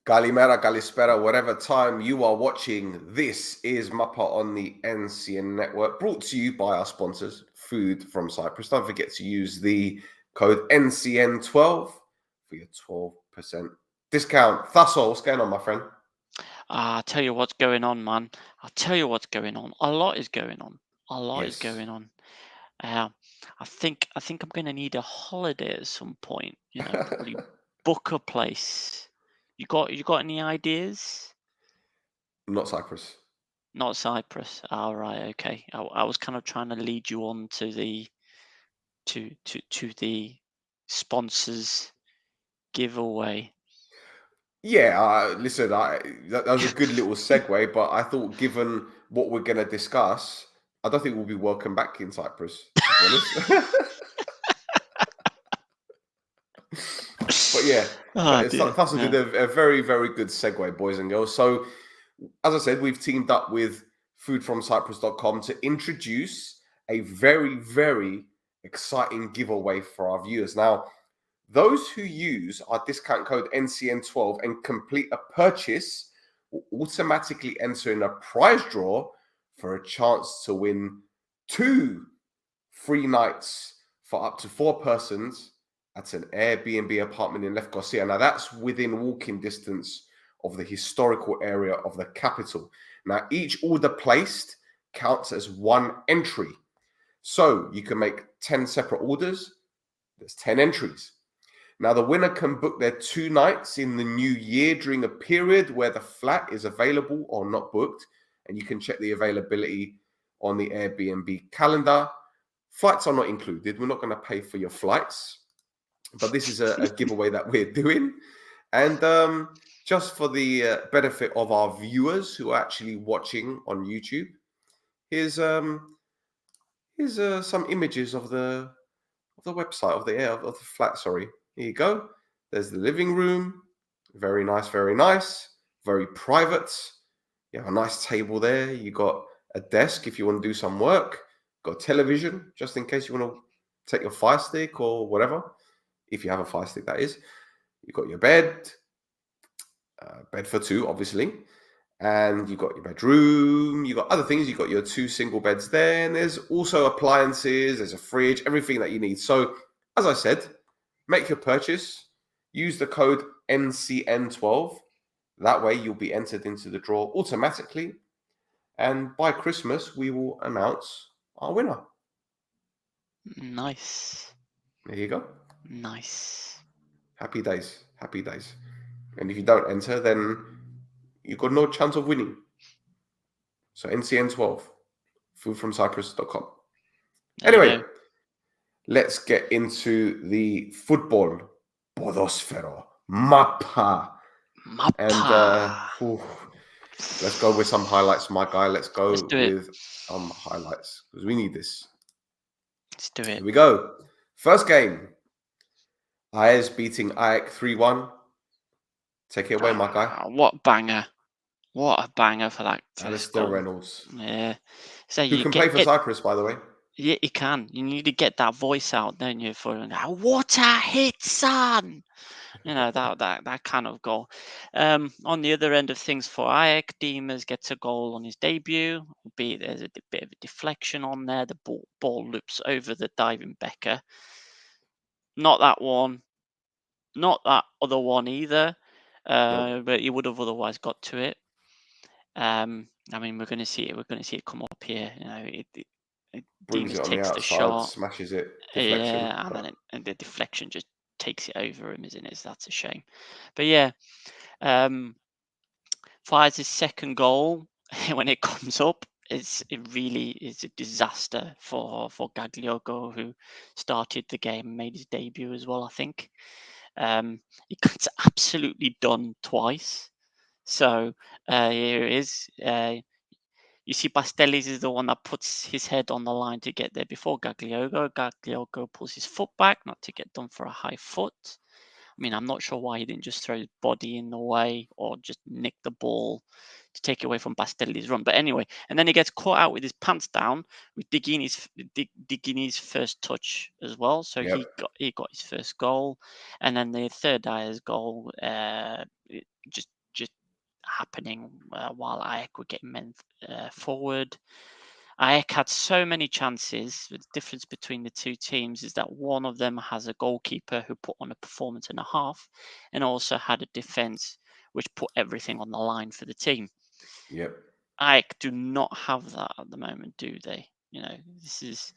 Kalimera, Kalispera, whatever time you are watching, this is Mappa on the NCN network, brought to you by our sponsors, Food from Cyprus. Don't forget to use the code NCN12 for your 12% discount. That's all. What's going on, my friend? I'll tell you what's going on, man. I'll tell you what's going on. A lot is going on. A lot is going on. I think I'm going to need a holiday at some point. You know, probably book a place. You got any ideas? Not Cyprus. Not Cyprus. All right, okay. I was kind of trying to lead you on to the to the sponsors giveaway. Yeah, listen, that was a good little segue, but I thought given what we're going to discuss, I don't think we'll be welcome back in Cyprus, to be honest. But yeah, Tassos did a very, very good segue, boys and girls. So, as I said, we've teamed up with foodfromcyprus.com to introduce a very, very exciting giveaway for our viewers. Now, those who use our discount code NCN12 and complete a purchase will automatically enter in a prize draw for a chance to win 2 free nights for up to 4 persons at an Airbnb apartment in Lefkosia. Now, that's within walking distance of the historical area of the capital. Now, each order placed counts as 1 entry. So you can make 10 separate orders. There's 10 entries. Now, the winner can book their 2 nights in the new year during a period where the flat is available or not booked. And you can check the availability on the Airbnb calendar. Flights are not included. We're not going to pay for your flights. But this is a giveaway that we're doing. And just for the benefit of our viewers who are actually watching on YouTube, here's some images of the website, of the flat, sorry. Here you go. There's the living room. Very nice, very nice. Very private. You have a nice table there. You got a desk if you want to do some work. Got a television, just in case you want to take your Fire Stick or whatever. If you have a Fire Stick, that is. You've got your bed. Bed for 2, obviously. And you've got your bedroom. You've got other things. You've got your 2 single beds there. And there's also appliances. There's a fridge. Everything that you need. So, as I said, make your purchase. Use the code NCN12. That way, you'll be entered into the draw automatically. And by Christmas, we will announce our winner. Nice. There you go. Nice. Happy days. Happy days. And if you don't enter, then you've got no chance of winning. So NCN12, foodfromcyprus.com. Anyway, let's get into the football. Podosfero. Mappa. And let's go with some highlights, my guy. Let's go with some highlights because we need this. Let's do it. Here we go. First game. AES beating AEK 3-1. Take it away, my guy. What banger. What a banger for that. Alistair Reynolds. Yeah. So who can play for Cyprus, by the way. Yeah, he can. You need to get that voice out, don't you? For what a hit, son! You know, that kind of goal. On the other end of things for AEK, Dimas gets a goal on his debut, albeit there's a bit of a deflection on there. The ball loops over the diving Becker. Not that one. Not that other one either. But he would have otherwise got to it. I mean, we're going to see it. We're going to see it come up here. You know, brings it on the outside, shot, smashes it. Deflection, yeah, and the deflection just takes it over him, isn't it? That's a shame. But yeah, fires his second goal when it comes up. It really is a disaster for Gagliogo, who started the game, made his debut as well, I think. He gets absolutely done twice. So here it is. You see, Bastelis is the one that puts his head on the line to get there before Gagliogo. Gagliogo pulls his foot back, not to get done for a high foot. I mean, I'm not sure why he didn't just throw his body in the way or just nick the ball to take away from Bastelli's run. But anyway, and then he gets caught out with his pants down with Digini's first touch as well. So he got his first goal. And then the third AES goal, just happening while AEK were getting men forward. AEK had so many chances. The difference between the two teams is that one of them has a goalkeeper who put on a performance and a half, and also had a defense which put everything on the line for the team. Yep. AEK do not have that at the moment, do they? You know, this is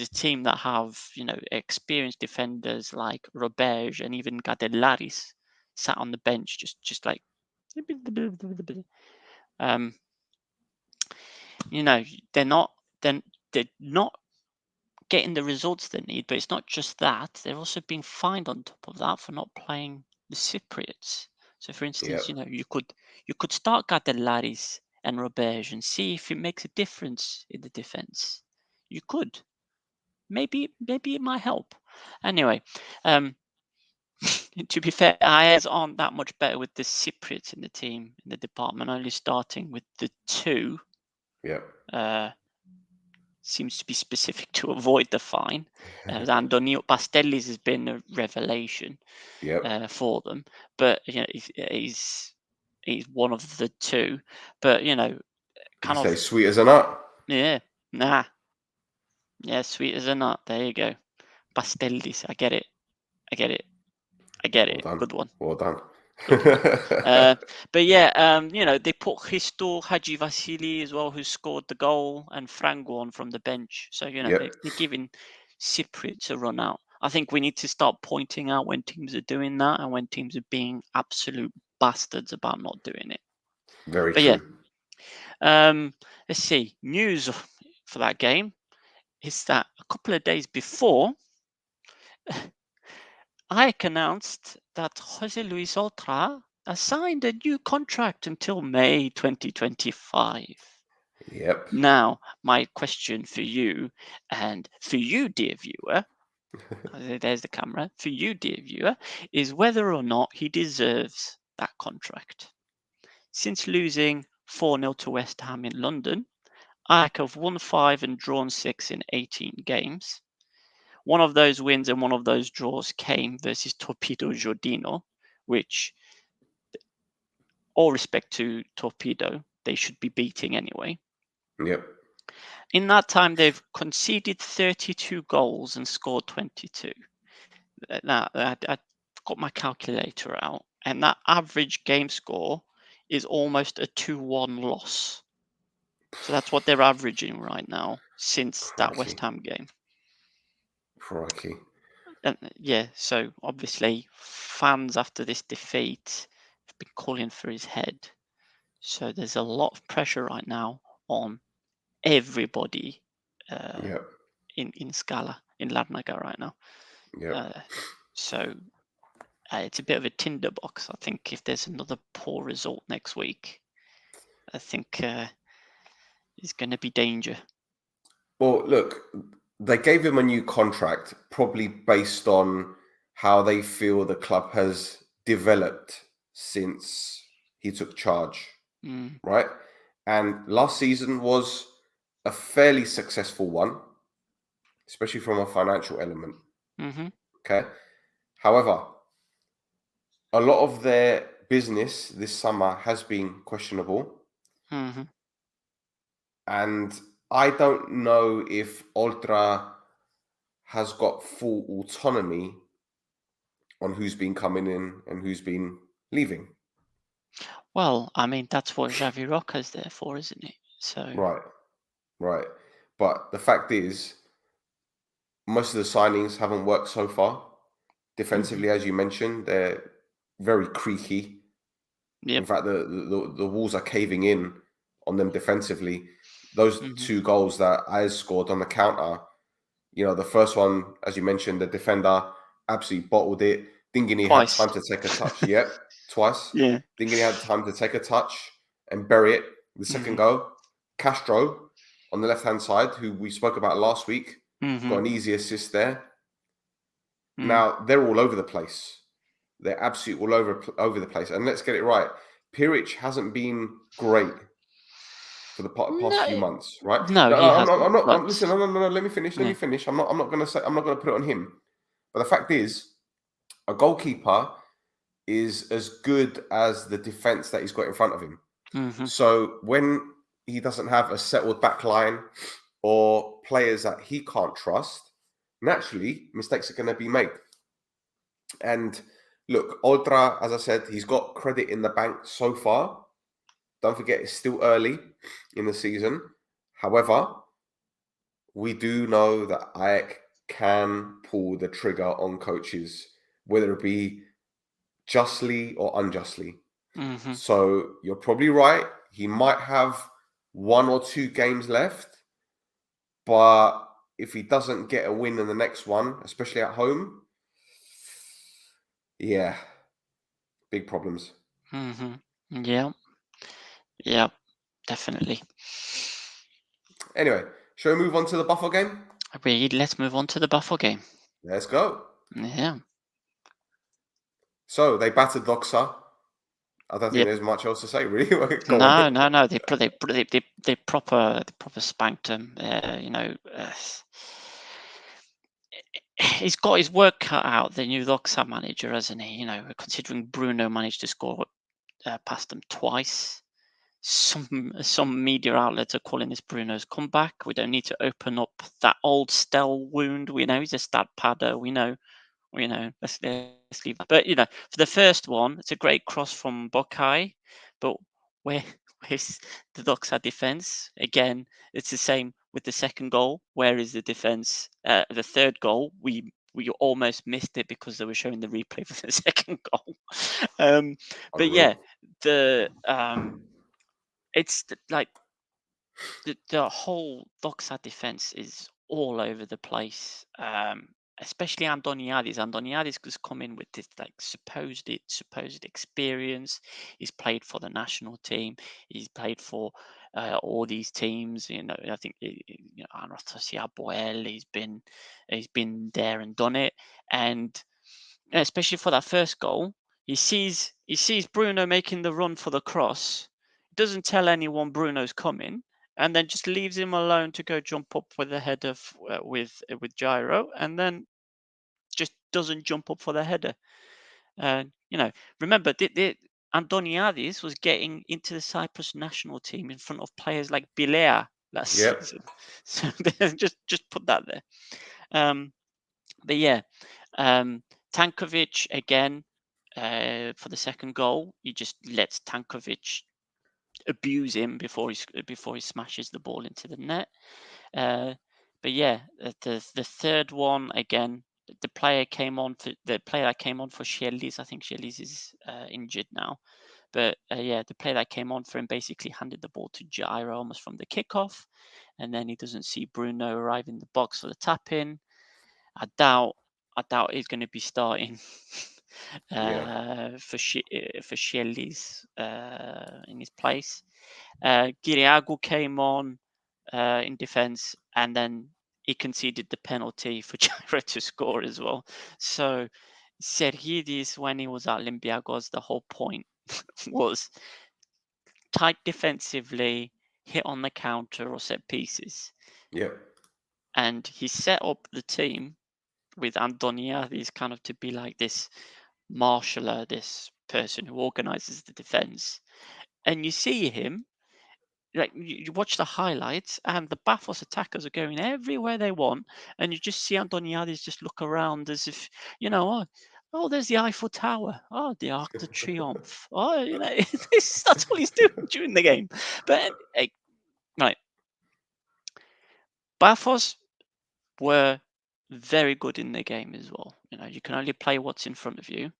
a team that have, you know, experienced defenders like Robert and even ARIS sat on the bench, just like, you know, they're not getting the results they need. But it's not just that; they're also being fined on top of that for not playing the Cypriots. So, for instance, you know, you could start ARIS and Robert and see if it makes a difference in the defense. You could. Maybe it might help. Anyway, to be fair, AES aren't that much better with the Cypriots in the team, in the department, only starting with the 2. Seems to be specific to avoid the fine. Antonio Pastellis has been a revelation for them, but you know, he's one of the 2. But you know, kind you of say sweet as a nut. Yeah, yeah, sweet as a nut. There you go. Pastellis. I get it. Well done. Good one. Well done. But yeah, you know, they put Christo Haji Vasili as well, who scored the goal, and Frango on from the bench. So, you know, they're giving Cypriots a run out. I think we need to start pointing out when teams are doing that and when teams are being absolute bastards about not doing it. Very true. Yeah. Let's see. News for that game is that a couple of days before, AEK announced that Jose Luis Oltra has signed a new contract until May 2025. Yep. Now, my question for you, and for you, dear viewer, there's the camera, for you, dear viewer, is whether or not he deserves that contract. Since losing 4-0 to West Ham in London, AEK have won 5 and drawn 6 in 18 games. One of those wins and one of those draws came versus Torpedo Giordino, which, all respect to Torpedo, they should be beating anyway. Yep. In that time, they've conceded 32 goals and scored 22. Now, I got my calculator out, and that average game score is almost a 2-1 loss. So that's what they're averaging right now since that West Ham game. Crikey. Yeah, so obviously fans after this defeat have been calling for his head. So there's a lot of pressure right now on everybody in Scala, in Larnaca right now. So it's a bit of a tinderbox. I think if there's another poor result next week, I think there's going to be danger. Well, look, they gave him a new contract, probably based on how they feel the club has developed since he took charge, right? And last season was a fairly successful one, especially from a financial element. Okay. However, a lot of their business this summer has been questionable. And I don't know if Oltra has got full autonomy on who's been coming in and who's been leaving. Well, I mean, that's what Xavi Roca's there for, isn't it? So Right. But the fact is, most of the signings haven't worked so far. Defensively, as you mentioned, they're very creaky. In fact, the walls are caving in on them defensively. Those 2 goals that AES scored on the counter, you know, the first one, as you mentioned, the defender absolutely bottled it. Dingini had time to take a touch. Twice. Dingini had time to take a touch and bury it. The second goal, Castro on the left-hand side, who we spoke about last week, got an easy assist there. Now, they're all over the place. They're absolutely all over the place. And let's get it right. Piric hasn't been great for the past few months, right? No, I'm not. Listen, no. Let me finish. I'm not going to put it on him. But the fact is, a goalkeeper is as good as the defense that he's got in front of him. Mm-hmm. So when he doesn't have a settled back line or players that he can't trust, naturally mistakes are going to be made. And look, Oltra, as I said, he's got credit in the bank so far. Don't forget, it's still early in the season. However, we do know that AEK can pull the trigger on coaches, whether it be justly or unjustly. Mm-hmm. So you're probably right. He might have 1 or 2 games left, but if he doesn't get a win in the next one, especially at home, yeah, big problems. Mm-hmm. Yeah. Yeah. Definitely. Anyway, shall we move on to the Buffalo game? Agreed. Let's move on to the Buffalo game. Let's go. Yeah. So they battered DOXA. I don't think there's much else to say, really. Go on. No. They proper spanked him. He's got his work cut out. The new DOXA manager, hasn't he? Considering Bruno managed to score past them twice. Some media outlets are calling this Bruno's comeback. We don't need to open up that old Stell wound. We know he's a stat padder. We know. Let's leave that. But for the first one, it's a great cross from Bokai. But where's the DOXA defense? Again, it's the same with the second goal. Where is the defense? The third goal, we almost missed it because they were showing the replay for the second goal. But yeah, it's like the whole DOXA defense is all over the place. Especially Andoniadis. Andoniadis has come in with this like supposed experience. He's played for the national team. He's played for all these teams. I think ANORTHOSIS, APOEL. He's been there and done it. And especially for that first goal, he sees Bruno making the run for the cross. Doesn't tell anyone Bruno's coming, and then just leaves him alone to go jump up with the header with Gyro, and then just doesn't jump up for the header. Remember, Andoniadis was getting into the Cyprus national team in front of players like Bilea last season. So just put that there. But yeah, Tankovic again for the second goal. He just lets Tankovic abuse him before he smashes the ball into the net. But yeah, the third one again. The player that came on for Shellis. I think Shellis is injured now. But yeah, the player that came on for him basically handed the ball to Gyro almost from the kickoff, and then he doesn't see Bruno arrive in the box for the tap in. I doubt he's going to be starting for Shellis in his place. Giriagu came on in defence, and then he conceded the penalty for Gyro to score as well. So Serhidis, when he was at Olympiacos, the whole point was tight defensively, hit on the counter or set pieces. Yeah. And he set up the team with Andoniadis kind of to be like this marshaller, this person who organizes the defense. And you see him, like you watch the highlights, and the PAFOS attackers are going everywhere they want, and you just see Andoniadis just look around as if, oh, there's the Eiffel Tower. Oh, the Arc de Triomphe. Oh, that's all he's doing during the game. But right, PAFOS were very good in the game as well. You can only play what's in front of you.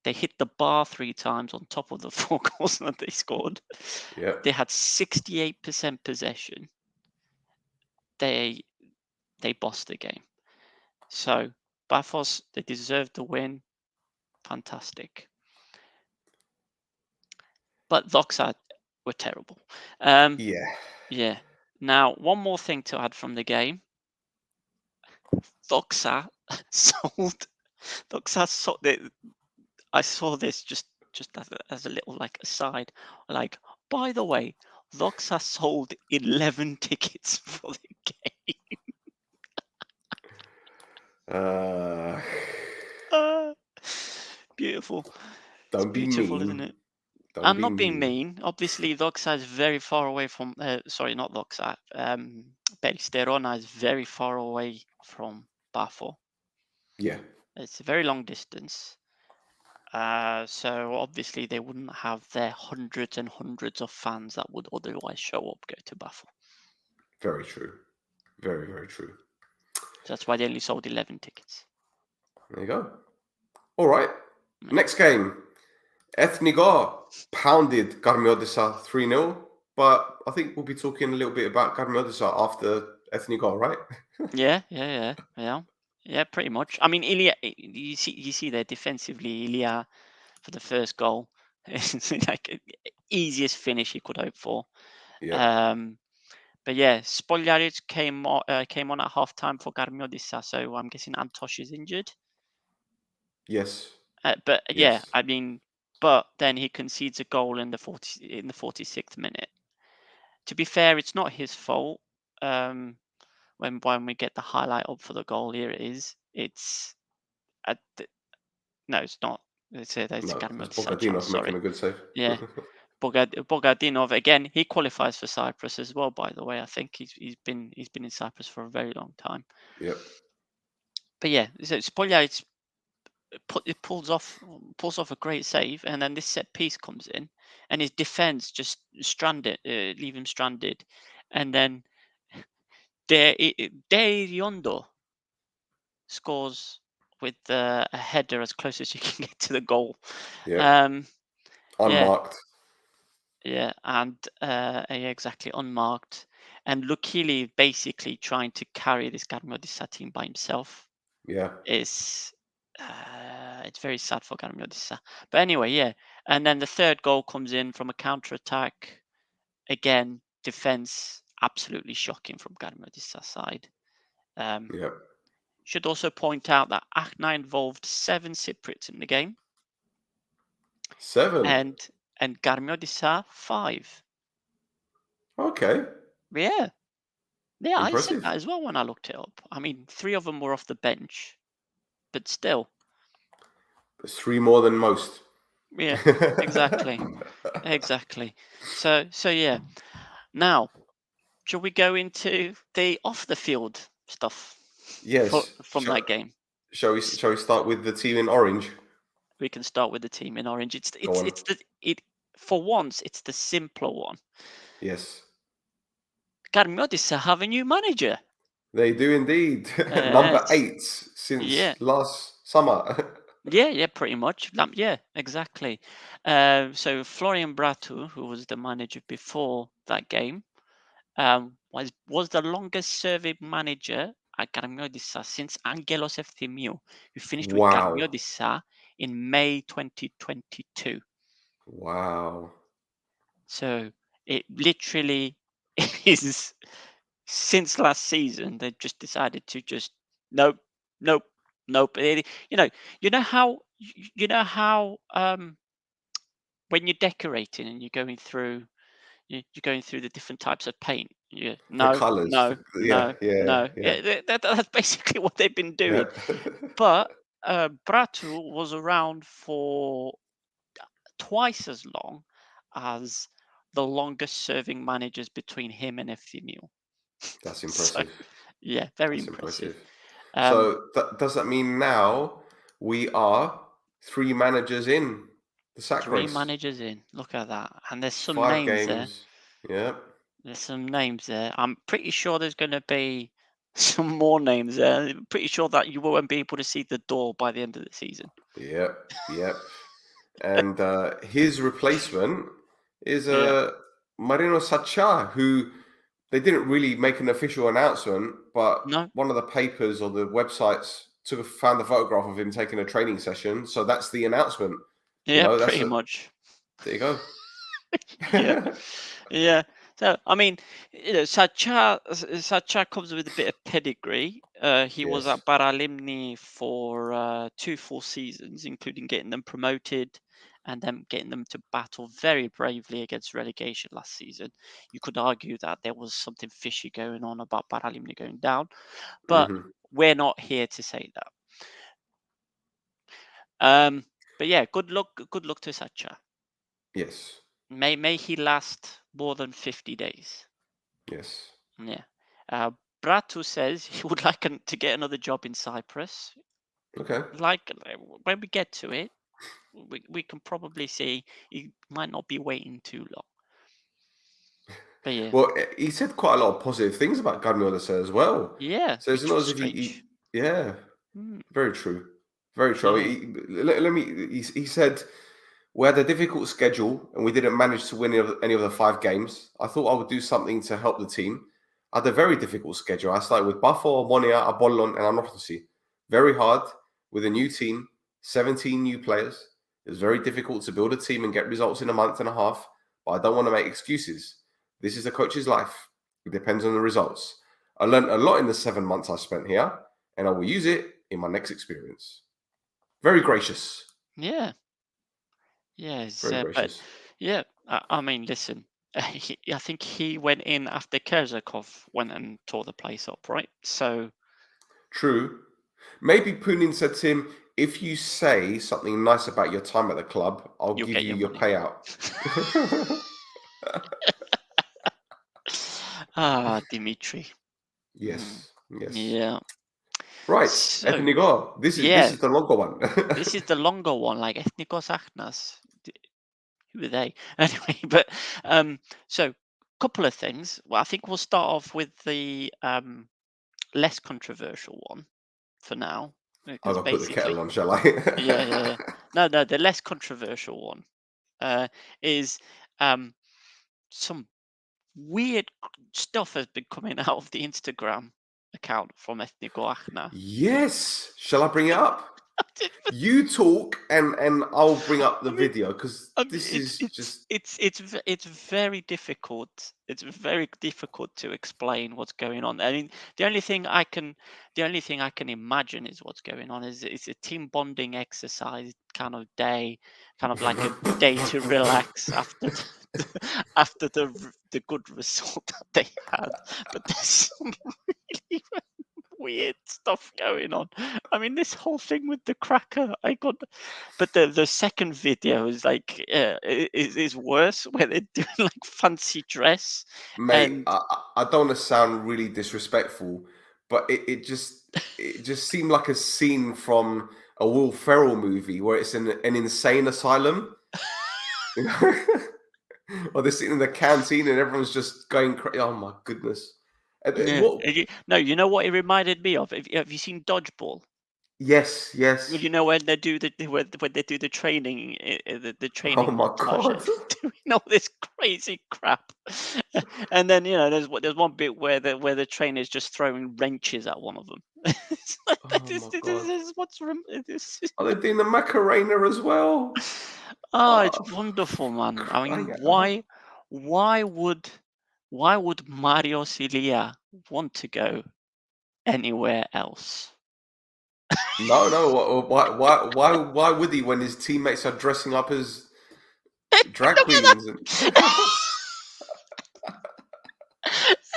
They hit the bar 3 times on top of the 4 goals that they scored. Yeah. They had 68% possession. They bossed the game. So PAFOS, they deserved the win. Fantastic. But DOXA were terrible. Yeah. Now, one more thing to add from the game. DOXA sold. I saw this just as a little like aside. Like, by the way, DOXA sold 11 tickets for the game. Beautiful. Don't be beautiful, mean. isn't it? Don't I'm be not being mean. mean. Obviously, DOXA is very far away from. Sorry, not DOXA. Peristerona is very far away from PAFO. Yeah. It's a very long distance. So obviously they wouldn't have their hundreds and hundreds of fans that would otherwise show up go to PAFO. Very true. Very, very true. So that's why they only sold 11 tickets. There you go. All right. Next game. Ethnikos pounded Karmiotissa 3-0. But I think we'll be talking a little bit about Karmiotissa after Ethnikos, right? Yeah, pretty much. I mean, Ilia, you see there defensively, Ilia for the first goal. It's like easiest finish he could hope for. Yeah. But yeah, Spoljaric came on at halftime for Karmiotissa, so I'm guessing Antosh is injured. Yes. But Yes. yeah, I mean, but then he concedes a goal in the 46th minute. To be fair, it's not his fault. When we get the highlight up for the goal, here it is. It's no, it's not. It's Karmiotissa chance. Sorry. Making a good save. Yeah. Bogadinov again. He qualifies for Cyprus as well. By the way, I think he's been in Cyprus for a very long time. Yep. But yeah, so Spoljaric pulls off a great save, and then this set piece comes in, and his defense just leave him stranded, and then De Riondo scores with a header as close as you can get to the goal. Yeah. Unmarked. Yeah, and exactly unmarked. And Lukili basically trying to carry this Karmiotissa team by himself. Yeah. It's very sad for Karmiotissa. But anyway, yeah. And then the third goal comes in from a counter attack. Again, defense absolutely shocking from Karmiotissa side. Yeah. Should also point out that Achna involved 7 Cypriots in the game. 7. And Karmiotissa 5. Okay. Yeah, I said Impressive. that as well when I looked it up. I mean, 3 of them were off the bench, but still. It's 3 more than most. Yeah, exactly. So yeah. Now, shall we go into the off the field stuff? Yes. From that game. Shall we start with the team in orange? We can start with the team in orange. Go on. For once it's the simpler one. Yes. Karmiotissa have a new manager. They do indeed. Number 8 since last summer. Yeah, pretty much. Yeah, exactly. So Florian Bratu, who was the manager before that game, was the longest serving manager at Karmiotissa since Angelos Efthymiou, who finished with Karmiotissa in May 2022. Wow. So it literally is since last season they've just decided to just nope. You know how when you're decorating and you're going through the different types of paint. Yeah, the colours. Yeah. That's basically what they've been doing. Yeah. But Bratu was around for twice as long as the longest serving managers between him and Efthymiou. That's impressive. Yeah, very impressive. So does that mean now we are 3 managers in the sack 3 race? managers in. Look at that. And there's some 5 names games. there. Yeah. There's some names there. I'm pretty sure there's going to be some more names there. I'm pretty sure that you won't be able to see the door by the end of the season. Yep. And his replacement is Marino Sacha, who they didn't really make an official announcement, but one of the papers or the websites found a photograph of him taking a training session. So that's the announcement. Yeah, pretty much. There you go. Yeah. So I mean, Sacha comes with a bit of pedigree. He was at Paralimni for 2 full seasons, including getting them promoted and then getting them to battle very bravely against relegation last season. You could argue that there was something fishy going on about Paralimni going down, but we're not here to say that. But But yeah, good luck to Sacha. Yes. May he last more than 50 days. Yes. Yeah. Bratu says he would like to get another job in Cyprus. Okay. Like when we get to it, we can probably see he might not be waiting too long. But yeah. Well, he said quite a lot of positive things about Karmiotissa as well. Yeah. So it's not as if he yeah, very true. Very true. Yeah. I mean, he said, we had a difficult schedule and we didn't manage to win any of the 5 games. I thought I would do something to help the team. I had a very difficult schedule. I started with Buffalo, OMONOIA, APOLLON, and ANORTHOSIS. Very hard with a new team, 17 new players. It was very difficult to build a team and get results in a month and a half, but I don't want to make excuses. This is a coach's life. It depends on the results. I learned a lot in the 7 months I spent here, and I will use it in my next experience. Very gracious. Yeah. Yeah. Very gracious. But yeah, I mean, listen, I think he went in after Kerzakov went and tore the place up, right? So true. Maybe Punin said to him, if you say something nice about your time at the club, I'll give you your payout. Dimitri. Yes. Yes. Yeah. Right. So, Ethnikos. This is the longer one. This is the longer one, like Ethnikos Achnas. Who are they? Anyway, but so couple of things. Well, I think we'll start off with the less controversial one for now. I'll put the kettle on, shall I? yeah. No, the less controversial one is some weird stuff has been coming out of the Instagram account from Ethnikos Achna. Yes. Shall I bring it up? You talk and I'll bring up the video because this is just it's very difficult. It's very difficult to explain what's going on. I mean, the only thing I can imagine is what's going on is it's a team bonding exercise kind of day, kind of like a day to relax after after the good result that they had. But there's some really weird stuff going on. I mean, this whole thing with the cracker, but the second video is like is worse, where they're doing like fancy dress. Mate, And I don't want to sound really disrespectful, but it just seemed like a scene from a Will Ferrell movie where it's an insane asylum. You know? Or they're sitting in the canteen and everyone's just going crazy. Oh my goodness. No, you know what it reminded me of? Have you seen Dodgeball? Yes. Well, you know when they do the training, the training. Oh my god! Doing all this crazy crap, and then there's one bit where the trainer's just throwing wrenches at one of them. This is what's this. Are they doing the Macarena as well? Oh, it's wonderful, man. I mean, why would Mario Ilia want to go anywhere else? No. Why would he when his teammates are dressing up as drag queens?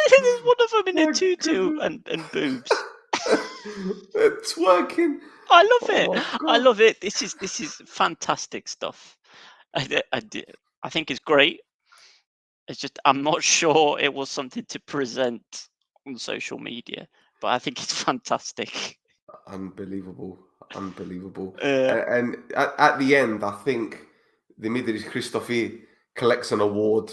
There's one of them in a tutu and boobs. They're twerking. I love it. I love it. This is fantastic stuff. I think it's great. It's just I'm not sure it was something to present on social media, but I think it's fantastic. Unbelievable. And at the end, I think Dimitris Christofi collects an award.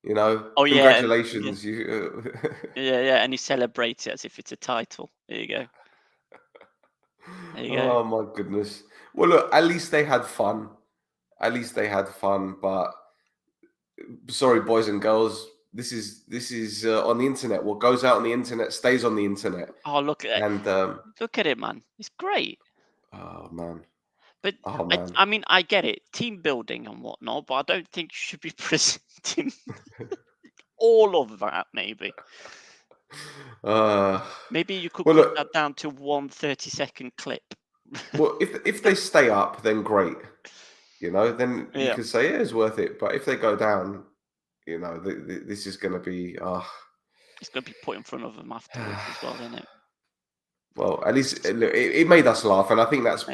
Oh, congratulations! Yeah, and he celebrates it as if it's a title. There you go. Oh my goodness. Well, look, at least they had fun. But sorry, boys and girls, this is on the internet. What goes out on the internet stays on the internet. Oh, look at it! And look at it, man. It's great. Oh man. But I mean, I get it, team building and whatnot, but I don't think you should be presenting all of that. Maybe you could cut that down to 1 30-second clip. Well, if they stay up, then great. Then you can say it's worth it. But if they go down, this is going to be it's going to be put in front of them afterwards as well, isn't it? Well, at least it made us laugh, and I think that's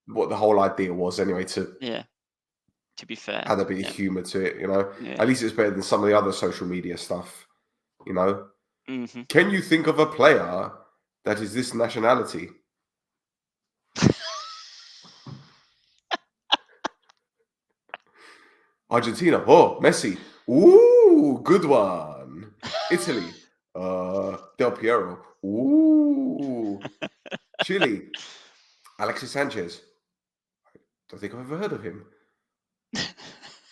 what the whole idea was anyway. To be fair, add a bit of humour to it, you know. Yeah. At least it's better than some of the other social media stuff, you know. Mm-hmm. Can you think of a player that is this nationality? Argentina. Oh, Messi. Ooh, good one. Italy. Del Piero. Ooh. Chile. Alexis Sanchez. I don't think I've ever heard of him.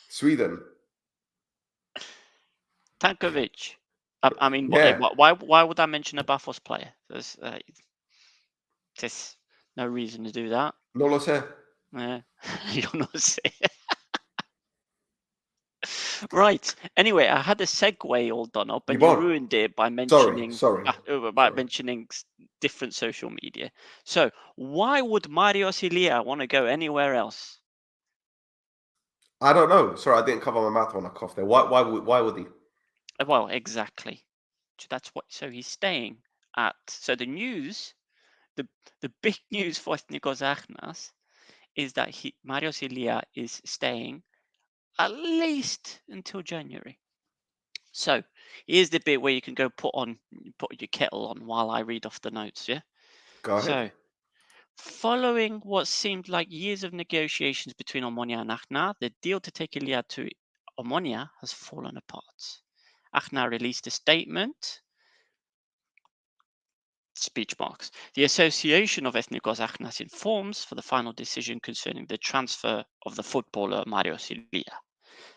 Sweden. Tankovic. I mean, Yeah. why would I mention a BAFOS player? There's no reason to do that. No lo sé. Yo no sé. Right. Anyway, I had a segue all done up, and you ruined it by mentioning mentioning different social media. So, why would Marios Ilia want to go anywhere else? I don't know. Sorry, I didn't cover my mouth when I coughed there. Why would he? Well, exactly. That's what. So he's staying at. So the news, the big news for Ethnikos Achna is that Marios Ilia is staying at least until January. So here's the bit where you can go put your kettle on while I read off the notes. Yeah. Go ahead. So, following what seemed like years of negotiations between OMONOIA and Achna, the deal to take Ilia to OMONOIA has fallen apart. Achna released a statement. Speech marks. The Association of Ethnikos Achnas informs for the final decision concerning the transfer of the footballer Marios Ilia.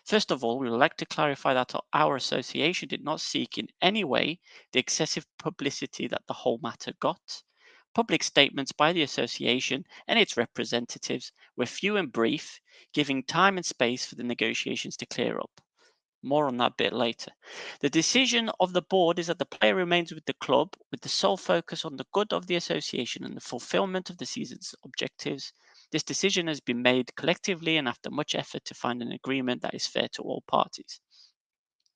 First of all, we would like to clarify that our association did not seek in any way the excessive publicity that the whole matter got. Public statements by the association and its representatives were few and brief, giving time and space for the negotiations to clear up. More on that bit later. The decision of the board is that the player remains with the club with the sole focus on the good of the association and the fulfillment of the season's objectives. This decision has been made collectively and after much effort to find an agreement that is fair to all parties.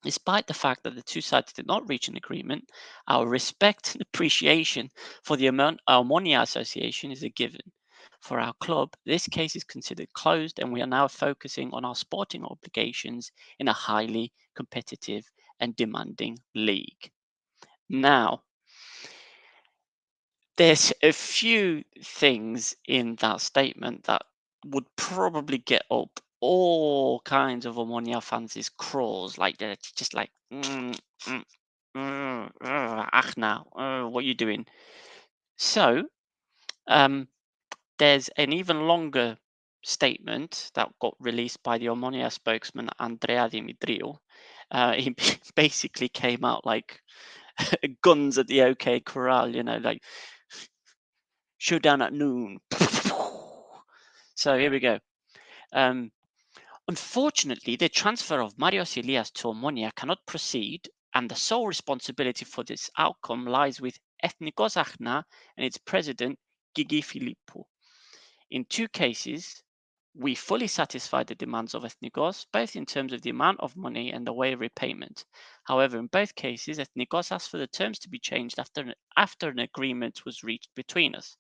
Despite the fact that the two sides did not reach an agreement, our respect and appreciation for the OMONOIA Association is a given. For our club, this case is considered closed and we are now focusing on our sporting obligations in a highly competitive and demanding league. Now, there's a few things in that statement that would probably get up all kinds of OMONOIA fans' craws, like they're just like, Achna, what are you doing? So, there's an even longer statement that got released by the OMONOIA spokesman Andrea Dimitriou. He basically came out like guns at the OK Corral, you know, like showdown at noon. So here we go. Unfortunately, the transfer of Marios Ilias to OMONOIA cannot proceed, and the sole responsibility for this outcome lies with Ethnikos Achna and its president, Gigi Philippou. In two cases, we fully satisfy the demands of Ethnikos, both in terms of the amount of money and the way of repayment. However, in both cases, Ethnikos asked for the terms to be changed after an agreement was reached between us.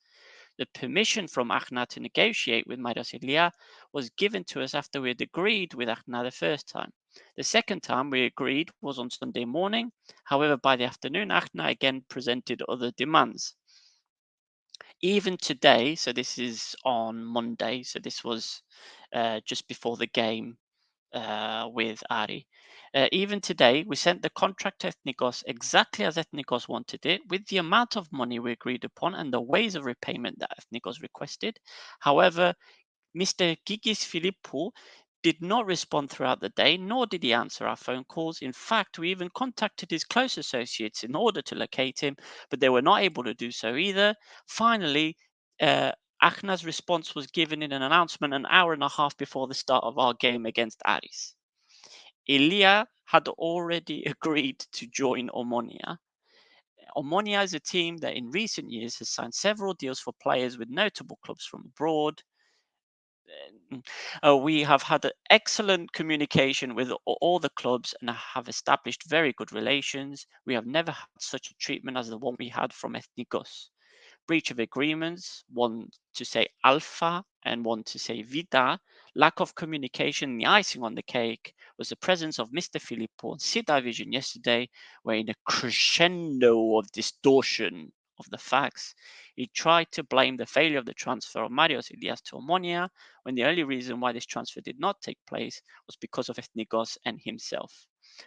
The permission from Achna to negotiate with Marios Ilia was given to us after we had agreed with Achna the first time. The second time we agreed was on Sunday morning. However, by the afternoon, Achna again presented other demands. Even today, so this is on Monday, so this was just before the game with Ari. Even today, we sent the contract to Ethnikos exactly as Ethnikos wanted it, with the amount of money we agreed upon and the ways of repayment that Ethnikos requested. However, Mr. Gigis Philippou did not respond throughout the day, nor did he answer our phone calls. In fact, we even contacted his close associates in order to locate him, but they were not able to do so either. Finally, Achna's response was given in an announcement an hour and a half before the start of our game against ARIS. Ilia had already agreed to join OMONOIA. OMONOIA is a team that in recent years has signed several deals for players with notable clubs from abroad. We have had excellent communication with all the clubs and have established very good relations. We have never had such a treatment as the one we had from Ethnikos. breach of agreements, one to say alpha and one to say vita, lack of communication, the icing on the cake was the presence of Mr. Filippo on Sida Vision yesterday, where in a crescendo of distortion of the facts, he tried to blame the failure of the transfer of Marios Ilias to Omonia, when the only reason why this transfer did not take place was because of Ethnikos and himself.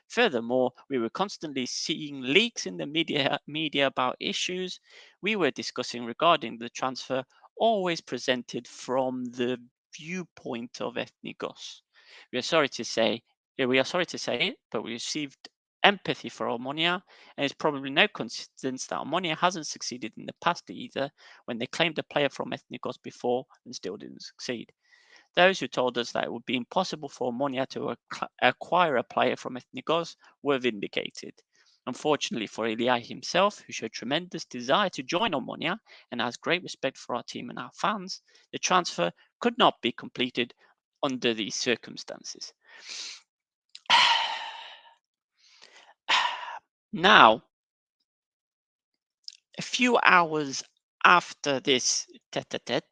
Furthermore, we were constantly seeing leaks in the media about issues we were discussing regarding the transfer, always presented from the viewpoint of Ethnikos. We are sorry to say it, but we received empathy for Omonia, and it's probably no coincidence that Omonia hasn't succeeded in the past either, when they claimed a player from Ethnikos before and still didn't succeed. Those who told us that it would be impossible for Omonia to acquire a player from Ethnikos were vindicated. Unfortunately for Ilia himself, who showed tremendous desire to join Omonia and has great respect for our team and our fans, the transfer could not be completed under these circumstances. Now, a few hours after this tete-a-tete,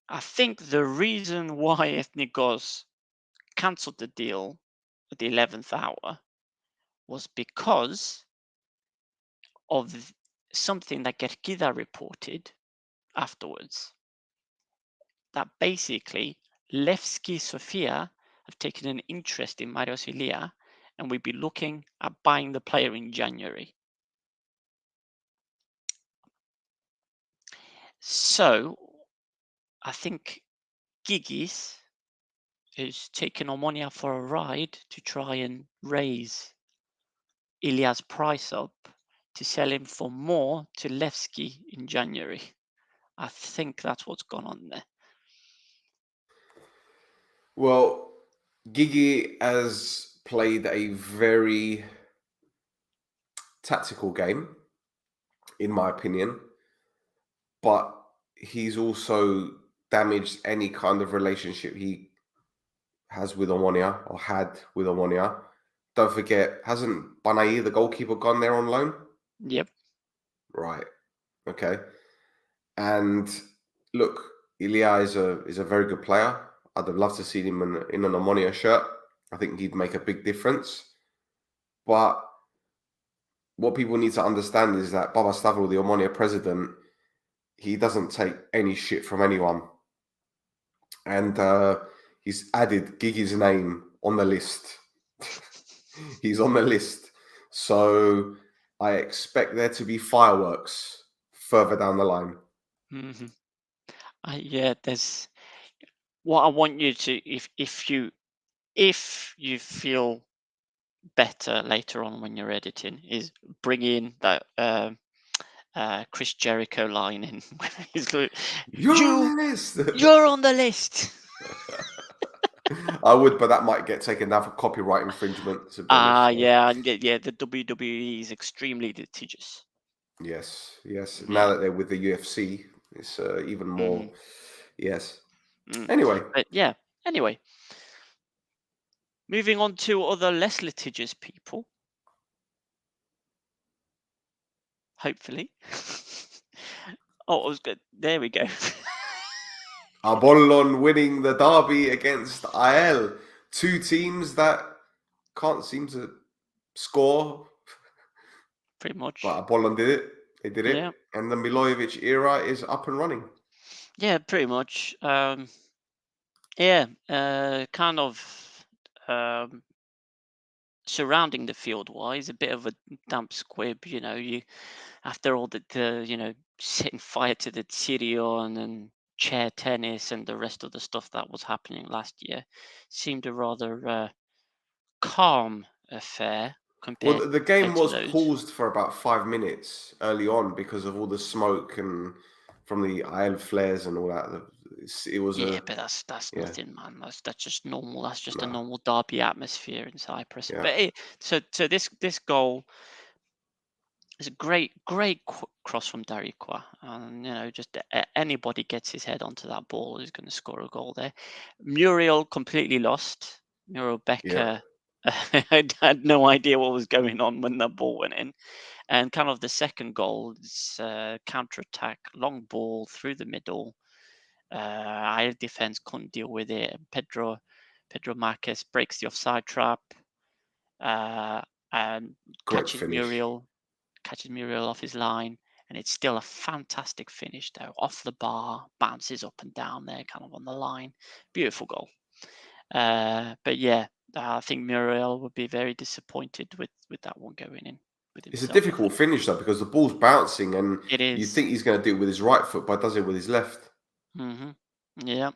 I think the reason why Ethnikos cancelled the deal at the 11th hour was because of something that Gerkida reported afterwards. That basically Levski Sofia have taken an interest in Marios Ilia, and we'd be looking at buying the player in January. So I think Gigis is taking Omonia for a ride to try and raise Ilia's price up to sell him for more to Levski in January. I think that's what's gone on there. Well, Gigi has played a very tactical game, in my opinion, but he's also damaged any kind of relationship he has with Omonia or had with Omonia. Don't forget, hasn't Banai, the goalkeeper, gone there on loan? Yep. Right. Okay. And look, Ilia is a very good player. I'd have loved to see him in an Omonia shirt. I think he'd make a big difference. But what people need to understand is that Baba Stavro, the Omonia president, he doesn't take any shit from anyone. And he's added Gigi's name on the list. He's on the list. So I expect there to be fireworks further down the line. Mm-hmm. Yeah, there's what I want you to, if you feel better later on when you're editing, is bring in that Chris Jericho line in. You're on the list. You're on the list. I would, but that might get taken down for copyright infringement. To be honest, yeah, and yeah, the WWE is extremely litigious. Yes. Yeah. Now that they're with the UFC, it's even more. Yes. Anyway, but yeah. Anyway, moving on to other less litigious people. Hopefully. Oh, it was good. There we go. APOLLON winning the derby against AL. Two teams that can't seem to score. Pretty much. But APOLLON did it. They did it. Yeah. And the Milojevic era is up and running. Yeah, pretty much. Yeah, kind of surrounding the field wise, a bit of a damp squib, you after all the setting fire to the Tyrion and chair tennis and the rest of the stuff that was happening last year, seemed a rather calm affair compared Well, the game to was those. paused for about 5 minutes early on because of all the smoke and from the AL flares and all that. It was but that's yeah. nothing, man. That's just normal. That's just a No. normal derby atmosphere in Cyprus. Yeah. But so this goal is a great cross from Darikwa, and just anybody gets his head onto that ball is going to score a goal there. Muriel completely lost. Muriel Becker had no idea what was going on when that ball went in. And kind of the second goal is counter-attack, long ball through the middle. Our defense couldn't deal with it. And Pedro Marquez breaks the offside trap and catches Muriel off his line. And it's still a fantastic finish, though. Off the bar, bounces up and down there, kind of on the line. Beautiful goal. But yeah, I think Muriel would be very disappointed with that one going in. It's a difficult finish, though, because the ball's bouncing and you think he's going to do it with his right foot, but does it with his left. Yeah.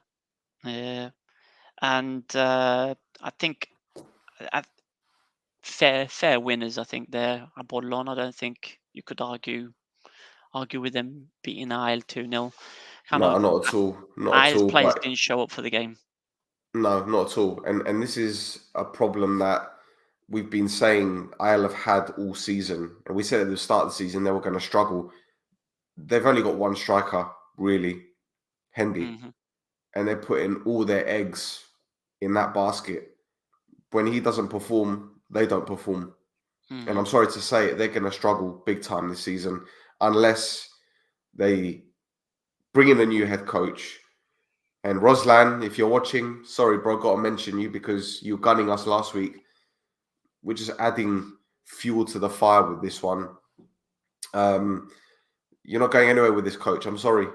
And I think fair winners, I think, there. APOLLON, I don't think you could argue with them beating AEL 2-0. No, not at all. AEL's players didn't show up for the game. No, not at all. And this is a problem that we've been saying AEL have had all season. And we said at the start of the season they were going to struggle. They've only got one striker, really, Hendy. And they're putting all their eggs in that basket. When he doesn't perform, they don't perform. And I'm sorry to say it, they're going to struggle big time this season unless they bring in a new head coach. And Ruslan, if you're watching, sorry, bro, got to mention you because you were gunning us last week. We're just adding fuel to the fire with this one. You're not going anywhere with this coach. I'm sorry.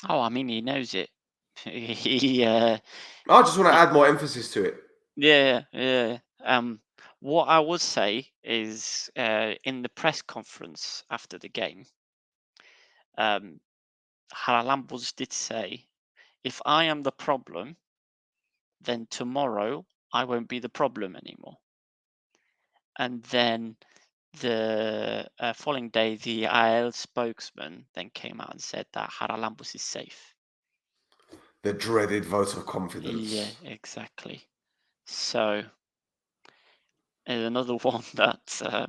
Oh, I mean, he knows it. I just want to add more emphasis to it. Yeah. What I would say is in the press conference after the game, Haralambos did say, if I am the problem, then tomorrow I won't be the problem anymore. And then the following day, the AEL spokesman then came out and said that Haralambos is safe. The dreaded vote of confidence. Yeah, exactly. So another one that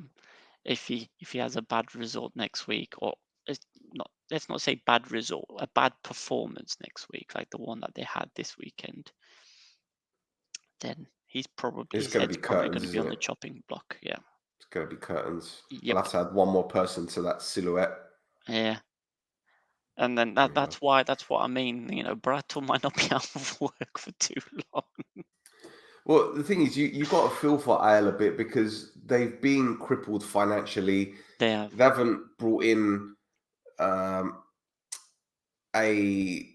if he has a bad result next week, or let's not say bad result, a bad performance next week, like the one that they had this weekend, then he's probably going to be on the chopping block. Yeah, it's going to be curtains. Yep. I'll have to add one more person to that silhouette. Yeah. And then that's what I mean. You know, Brattle might not be out of work for too long. Well, the thing is, you got to feel for AEL a bit because they've been crippled financially. They have. They haven't brought in a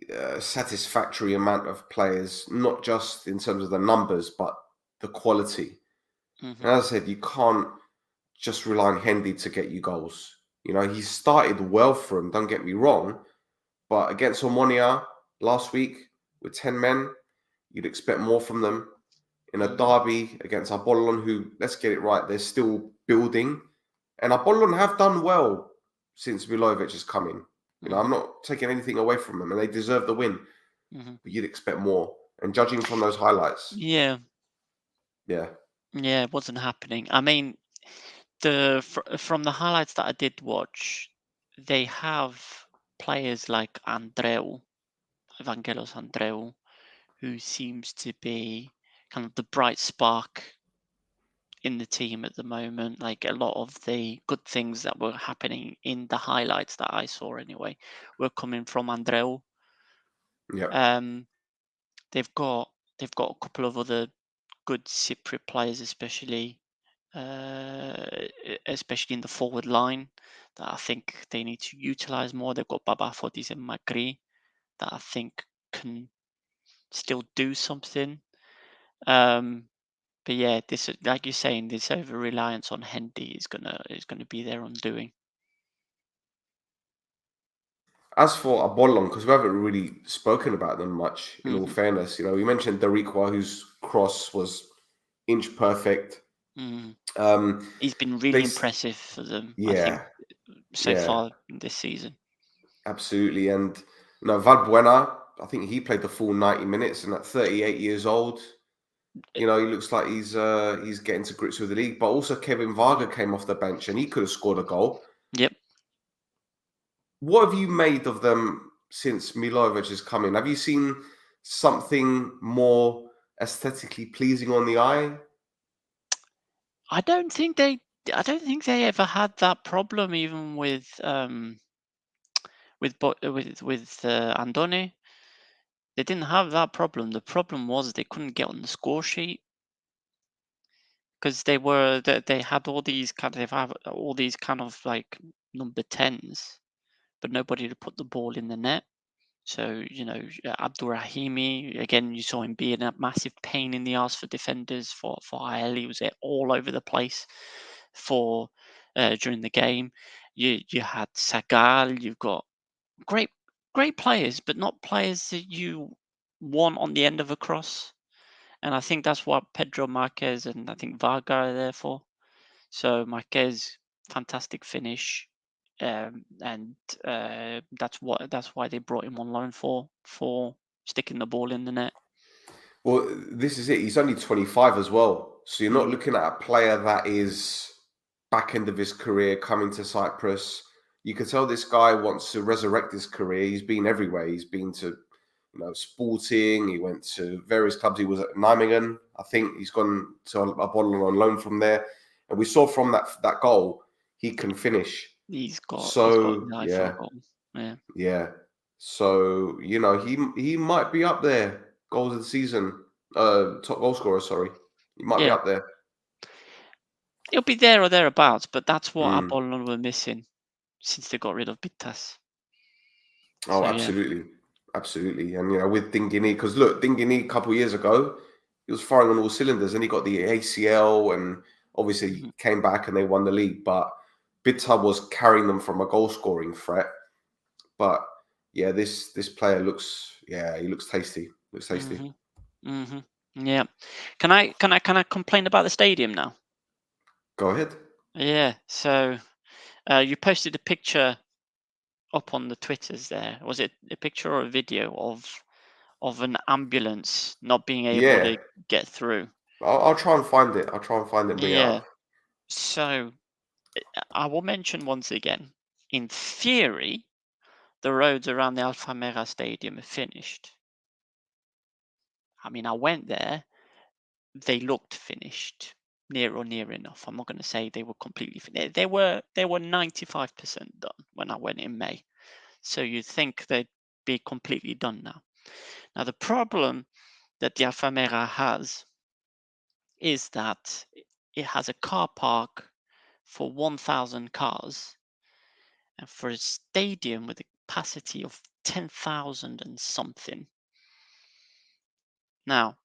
satisfactory amount of players, not just in terms of the numbers, but the quality. And as I said, you can't just rely on Hendy to get you goals. You know, he started well for him, don't get me wrong, but against OMONOIA last week with 10 men, you'd expect more from them. In a derby against APOLLON, who, let's get it right, they're still building. And APOLLON have done well since Milojevic has come in. You know, I'm not taking anything away from them, and they deserve the win. But you'd expect more. And judging from those highlights. Yeah, it wasn't happening. I mean, from the highlights that I did watch, they have players like Evangelos Andreu, who seems to be kind of the bright spark in the team at the moment. Like a lot of the good things that were happening in the highlights that I saw anyway were coming from Andreu. Yeah. They've got a couple of other good Cypriot players, especially in the forward line, that I think they need to utilize more. They've got Babafodis and Magri that I think can still do something. But yeah, this, like you're saying, this over reliance on Hendy is gonna be their undoing. As for APOLLON, because we haven't really spoken about them much, in all fairness, you know, we mentioned Darikwa, whose cross was inch perfect. He's been really impressive for them, I think, so far this season. Absolutely. And you know, Valbuena, I think he played the full 90 minutes, and at 38 years old, you know, he looks like he's getting to grips with the league. But also Kevin Varga came off the bench, and he could have scored a goal. Yep. What have you made of them since Milojevic has come in? Have you seen something more aesthetically pleasing on the eye? I don't think they I don't think they ever had that problem, even with Andone. They didn't have that problem. The problem was they couldn't get on the score sheet because they had all these kind of like number 10s, but nobody to put the ball in the net. So, Abdurrahimi, again, you saw him being a massive pain in the ass for defenders, for IL. He was all over the place during the game. You had Sagal, you've got great players, but not players that you want on the end of a cross. And I think that's what Pedro Marquez and I think Varga are there for. So Marquez, fantastic finish. And that's why they brought him on loan for sticking the ball in the net. Well, this is it. He's only 25 as well, so you're not looking at a player that is back end of his career coming to Cyprus. You can tell this guy wants to resurrect his career. He's been everywhere. He's been to, Sporting. He went to various clubs. He was at Nijmegen. I think he's gone to APOLLON on loan from there. And we saw from that goal, he can finish. He's got yeah. goal. Yeah. So, he might be up there. Goals of the season. Top goal scorer, sorry. He might be up there. He'll be there or thereabouts, but that's what APOLLON were missing since they got rid of Pittas. Oh, so, absolutely. Absolutely. And, with Dingini, because look, Dingini a couple of years ago, he was firing on all cylinders and he got the ACL and obviously came back and they won the league. But Pittas was carrying them from a goal scoring threat. But yeah, this player looks tasty. Looks tasty. Yeah. Can I complain about the stadium now? Go ahead. Yeah. So you posted a picture up on the Twitters there. Was it a picture or a video of an ambulance not being able to get through? I'll try and find it. And bring it up. So I will mention once again, in theory, the roads around the ALFAMEGA stadium are finished. I mean, I went there. They looked finished, near enough. I'm not going to say they were completely finished. They were 95% done when I went in May. So you'd think they'd be completely done now. Now, the problem that the ALFAMEGA has is that it has a car park for 1,000 cars, and for a stadium with a capacity of 10,000 and something. Now,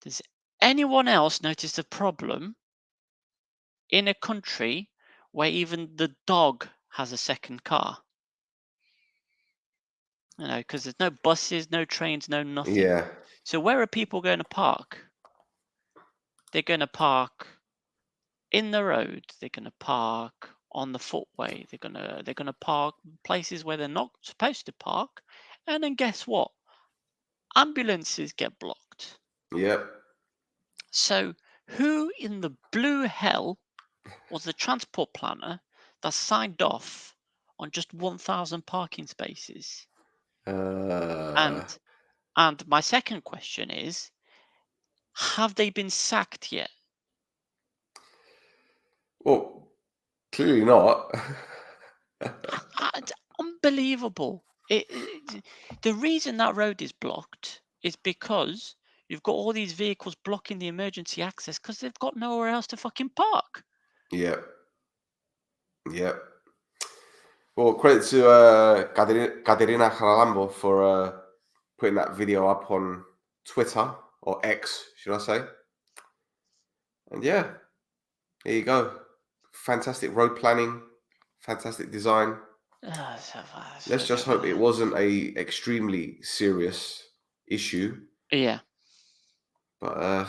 does anyone else notice a problem in a country where even the dog has a second car? Because there's no buses, no trains, no nothing. Yeah. So where are people going to park? They're going to park in the road. They're going to park on the footway. They're gonna park places where they're not supposed to park. And then guess what? Ambulances get blocked. Yep. So who in the blue hell was the transport planner that signed off on just 1,000 parking spaces? And my second question is, have they been sacked yet? Well, clearly not. Unbelievable. The reason that road is blocked is because you've got all these vehicles blocking the emergency access because they've got nowhere else to fucking park. Yep. Well, credit to Katerina Haralambo for putting that video up on Twitter, or X, should I say. And yeah, there you go. Fantastic road planning, fantastic design. Let's just hope it wasn't a extremely serious issue. Yeah. But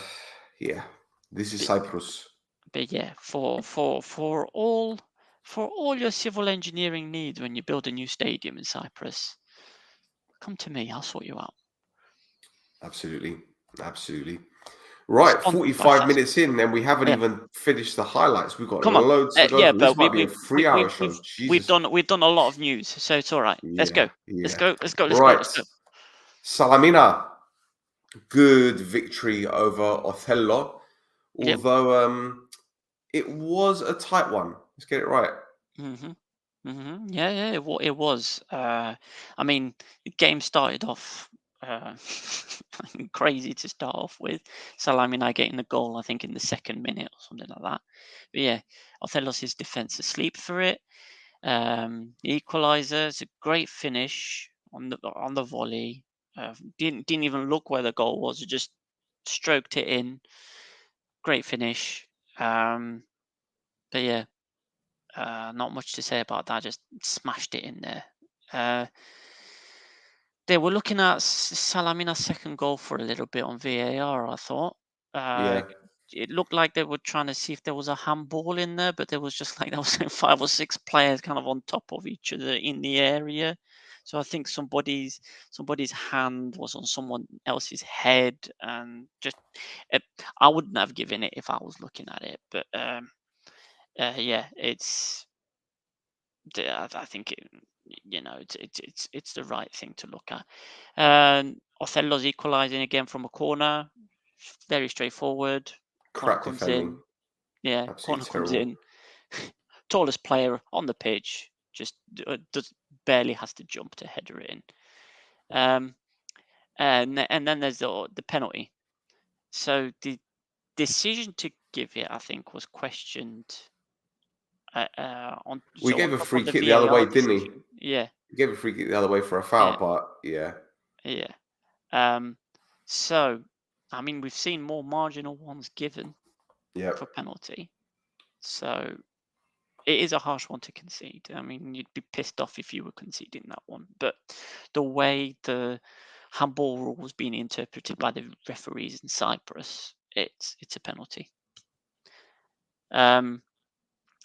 yeah, this is Cyprus. But yeah, for all your civil engineering needs when you build a new stadium in Cyprus, come to me. I'll sort you out. Absolutely. Right, 45 minutes in, and we haven't even finished the highlights. We've got loads to go. Yeah, this but might be a 3-hour show. We've done a lot of news, so it's all right. Let's go. Let's go. Right. Salamina, good victory over Othello. Although It was a tight one. Let's get it right. Yeah, it was. I mean, the game started off crazy to start off with. Salamina getting the goal, I think, in the 2nd minute or something like that. But yeah, Othellos' defense asleep for it. The equalizer is a great finish on the volley. Didn't even look where the goal was. It just stroked it in. Great finish. But yeah, not much to say about that. Just smashed it in there. They were looking at Salamina's 2nd goal for a little bit on VAR, I thought. Yeah. It looked like they were trying to see if there was a handball in there, but there was just like there was 5 or 6 players kind of on top of each other in the area. So I think somebody's hand was on someone else's head, and just I wouldn't have given it if I was looking at it. But yeah, I think it's the right thing to look at. Othello's equalising again from a corner, very straightforward. Corner Crap comes defending. in, yeah. Absolutely Corner comes terrible. in. Tallest player on the pitch, just barely has to jump to header it in. And then there's the penalty. So the decision to give it, I think, was questioned. On We gave on a top free of the kick the other way, VAR didn't he? decision, yeah, He gave a free kick the other way for a foul, yeah, but yeah. yeah. So I mean, we've seen more marginal ones given Yep. for penalty, so it is a harsh one to concede. I mean, you'd be pissed off if you were conceding that one, but the way the handball rule was being interpreted by the referees in Cyprus, it's a penalty.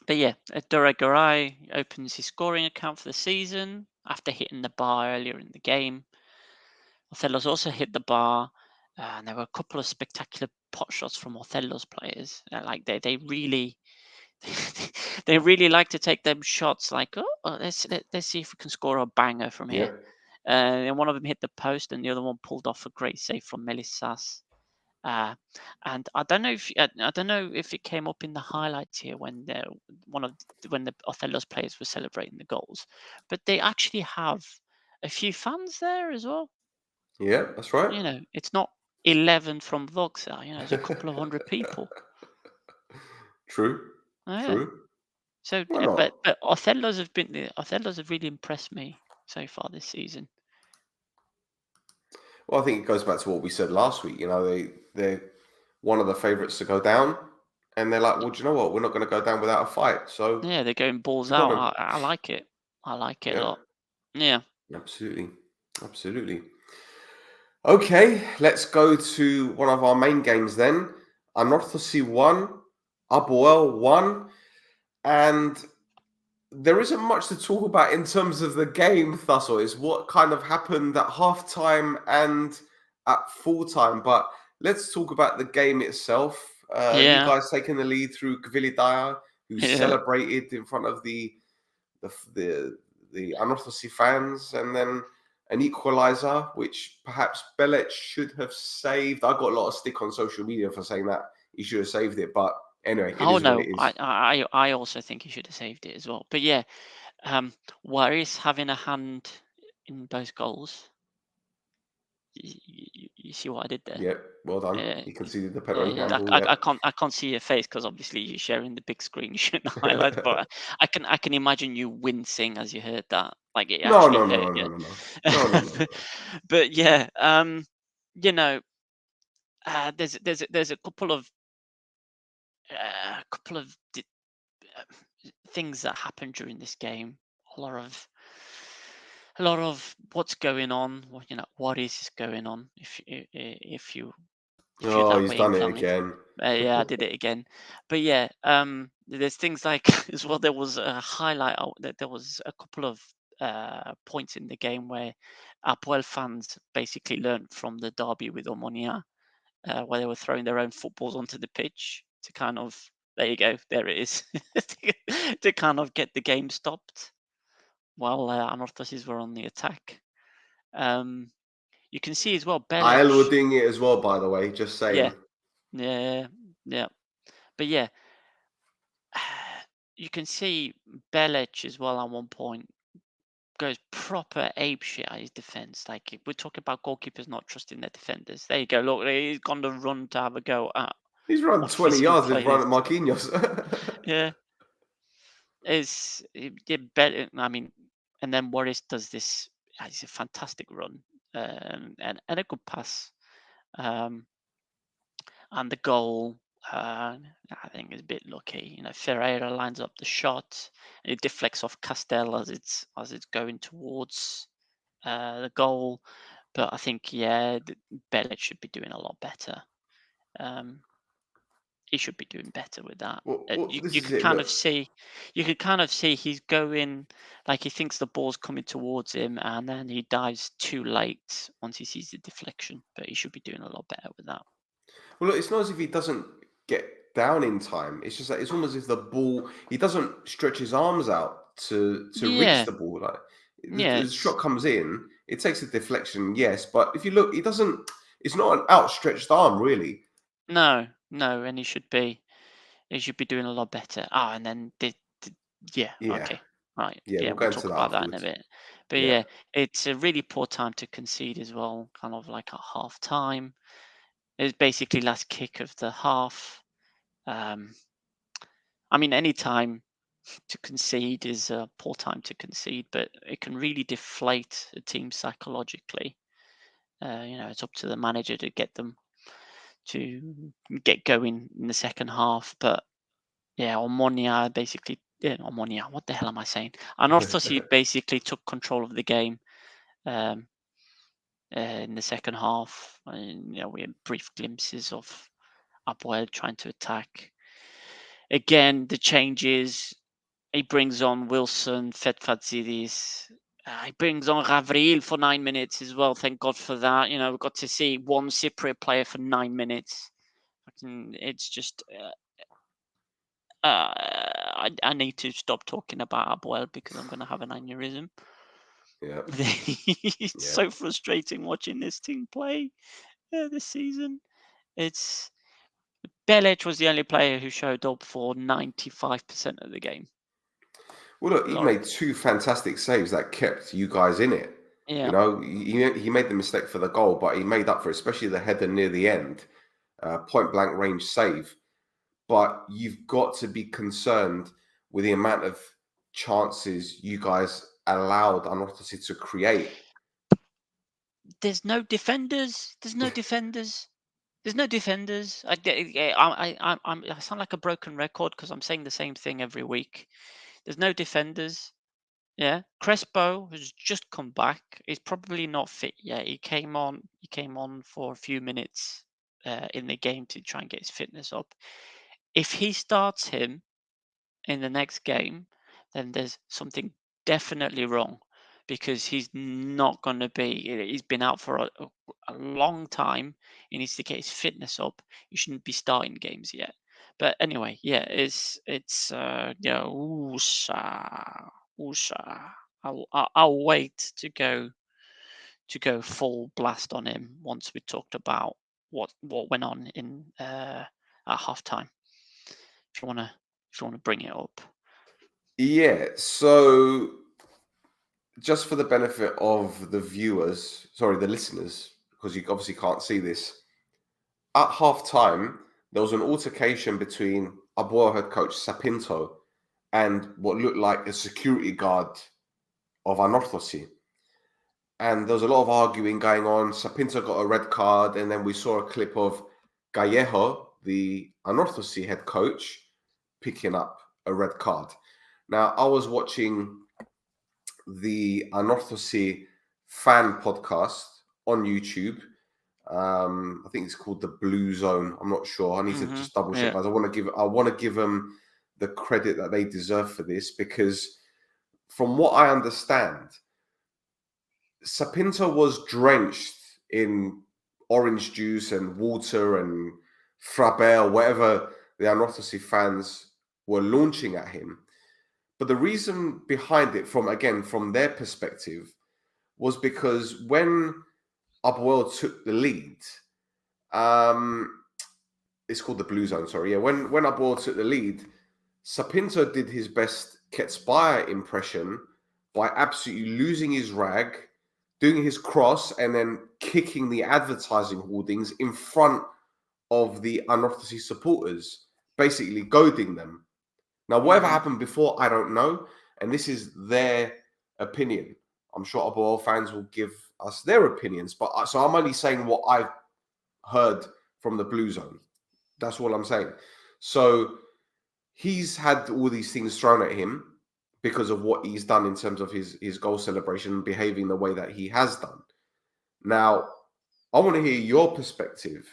But yeah, Garay opens his scoring account for the season after hitting the bar earlier in the game. Othello's also hit the bar, and there were a couple of spectacular pot shots from Othello's players. Like they really, they really like to take them shots. Like, let's see if we can score a banger from here. Yep. And one of them hit the post, and the other one pulled off a great save from Melissas. And I don't know if it came up in the highlights here when the Othello's players were celebrating the goals, but they actually have a few fans there as well. Yeah, that's right. It's not 11 from WOWZERS. There's a couple of 100 people. True. Oh, yeah. True. So, Why not? but Othello's have really impressed me so far this season. Well, I think it goes back to what we said last week. They're one of the favourites to go down, and they're like, well, do you know what? We're not going to go down without a fight. So Yeah, they're going balls good on them. out. I like it. I like it a Yeah, lot. Yeah. absolutely, absolutely. Okay, let's go to one of our main games then. ANORTHOSIS 1, APOEL 1, and there isn't much to talk about in terms of the game, Thussel. Is what kind of happened at halftime and at full time. But let's talk about the game itself. You Yeah. guys taking the lead through Kvilidaya, who Yeah. celebrated in front of the ANORTHOSIS fans, and then an equalizer, which perhaps Bellet should have saved. I got a lot of stick on social media for saying that he should have saved it, but anyway, it Oh is what no, it is. I also think he should have saved it as well. But yeah, ARIS having a hand in both goals. You see what I did there? Yeah, well done. Yeah, He conceded the yeah, penalty yeah. handball. I, Yeah. I can't I can't see your face because obviously you're sharing the big screen, you're showing the highlights. But I can imagine you wincing as you heard that. Like it No, actually no, no, hurt no, you. no, no, no, no, no, no. But yeah, you know, there's a couple of things that happened during this game. A lot of what's going on. What is going on? If you're Oh, that he's way done it inclined. again. Yeah, I did it again. But yeah, there's things like as well. There was a highlight. That there was a couple of points in the game where APOEL fans basically learned from the derby with OMONOIA, where they were throwing their own footballs onto the pitch to kind of, there you go, there it is, to kind of get the game stopped while ANORTHOSIS were on the attack. You can see as well, Belec. AEL were doing it as well, by the way, just saying. Yeah, yeah, yeah. But yeah, you can see Belic as well at one point goes proper apeshit at his defense. Like, we're talking about goalkeepers not trusting their defenders. There you go. Look, he's gone to run to have a go at. He's run What 20 physical yards. He's play run is. at Marquinhos. Yeah, better. I mean, and then Morris does this. It's a fantastic run, and a good pass, and the goal. I think is a bit lucky. Ferreira lines up the shot, and it deflects off Castel as it's going towards the goal. But I think, Belic should be doing a lot better. He should be doing better with that. Well, this You is could it. kind Look. of see, he's going, like, he thinks the ball's coming towards him, and then he dives too late once he sees the deflection. But he should be doing a lot better with that. Well, look, it's not as if he doesn't get down in time. It's just that it's almost as if the ball, he doesn't stretch his arms out to reach the ball. Like the shot comes in, it takes a deflection, yes, but if you look, he doesn't. It's not an outstretched arm, really. No, and he should be doing a lot better. And then okay, right, we'll go we'll into talk that about that in a afterwards. bit. But it's a really poor time to concede as well. Kind of like at half time. It's basically last kick of the half. I mean, any time to concede is a poor time to concede, but it can really deflate a team psychologically. It's up to the manager to get them to get going in the second half. But OMONOIA basically, OMONOIA, what the hell am I saying? ANORTHOSIS basically took control of the game in the second half. And, we had brief glimpses of APOEL trying to attack. Again, the changes. He brings on Wilson, Fetfadzidis. He brings on Gavril for 9 minutes as well. Thank God for that. We got to see one Cypriot player for 9 minutes. It's just. I need to stop talking about APOEL because I'm going to have an aneurysm. Yeah. It's so frustrating watching this team play this season. Belic was the only player who showed up for 95% of the game. Well, look, he made 2 fantastic saves that kept you guys in it. Yeah. He made the mistake for the goal, but he made up for it, especially the header near the end, point blank range save. But you've got to be concerned with the amount of chances you guys allowed ANORTHOSIS to create. There's no defenders. I sound like a broken record because I'm saying the same thing every week. There's no defenders. Yeah, Crespo has just come back. He's probably not fit yet. He came on for a few minutes in the game to try and get his fitness up. If he starts him in the next game, then there's something definitely wrong because he's not going to be. He's been out for a long time. He needs to get his fitness up. He shouldn't be starting games yet. But anyway, it's Usha. I'll wait to go full blast on him once we talked about what went on in at halftime. If you wanna bring it up. Yeah. So, just for the benefit of the the listeners, because you obviously can't see this. At halftime, there was an altercation between APOEL head coach Sapinto and what looked like a security guard of ANORTHOSIS. And there was a lot of arguing going on. Sapinto got a red card, and then we saw a clip of Gallejo, the ANORTHOSIS head coach, picking up a red card. Now, I was watching the ANORTHOSIS fan podcast on YouTube. I think it's called the Blue Zone. I'm not sure. I need to just double check, guys. I want to give them the credit that they deserve for this, because from what I understand, Sapinto was drenched in orange juice and water and frappe or whatever the ANORTHOSIS fans were launching at him. But the reason behind it, from their perspective, was because when APOEL took the lead, it's called the Blue Zone, sorry. Yeah, when APOEL took the lead, Sapinto did his best Ketspire impression by absolutely losing his rag, doing his cross, and then kicking the advertising hoardings in front of the ANORTHOSIS supporters, basically goading them. Now, whatever happened before, I don't know, and this is their opinion. I'm sure APOEL fans will give us their opinions, but so I'm only saying what I've heard from the Blue Zone. That's all I'm saying. So he's had all these things thrown at him because of what he's done in terms of his goal celebration, behaving the way that he has done. Now, I want to hear your perspective,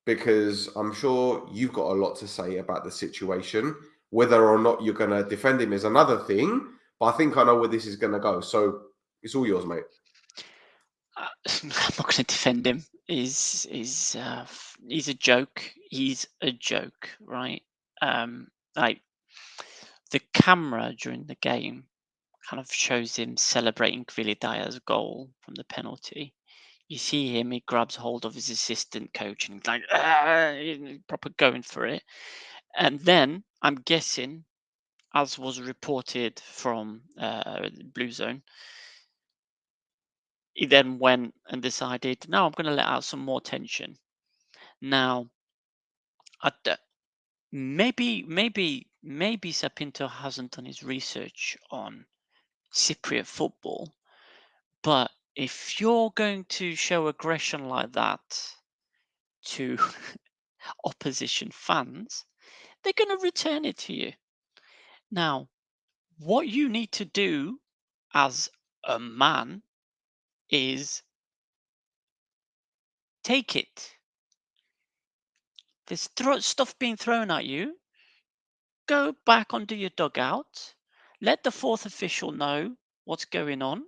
because I'm sure you've got a lot to say about the situation. Whether or not you're going to defend him is another thing, but I think I know where this is going to go. So it's all yours, mate. I'm not going to defend him. He's a joke. He's a joke, right? Like the camera during the game kind of shows him celebrating Kvilidaya's goal from the penalty. You see him, he grabs hold of his assistant coach and like proper going for it. And then I'm guessing, as was reported from Blue Zone, he then went and decided, no, I'm going to let out some more tension. Now, maybe Sapinto hasn't done his research on Cypriot football, but if you're going to show aggression like that to opposition fans, they're going to return it to you. Now, what you need to do as a man is take it. There's stuff being thrown at you. Go back onto your dugout. Let the fourth official know what's going on.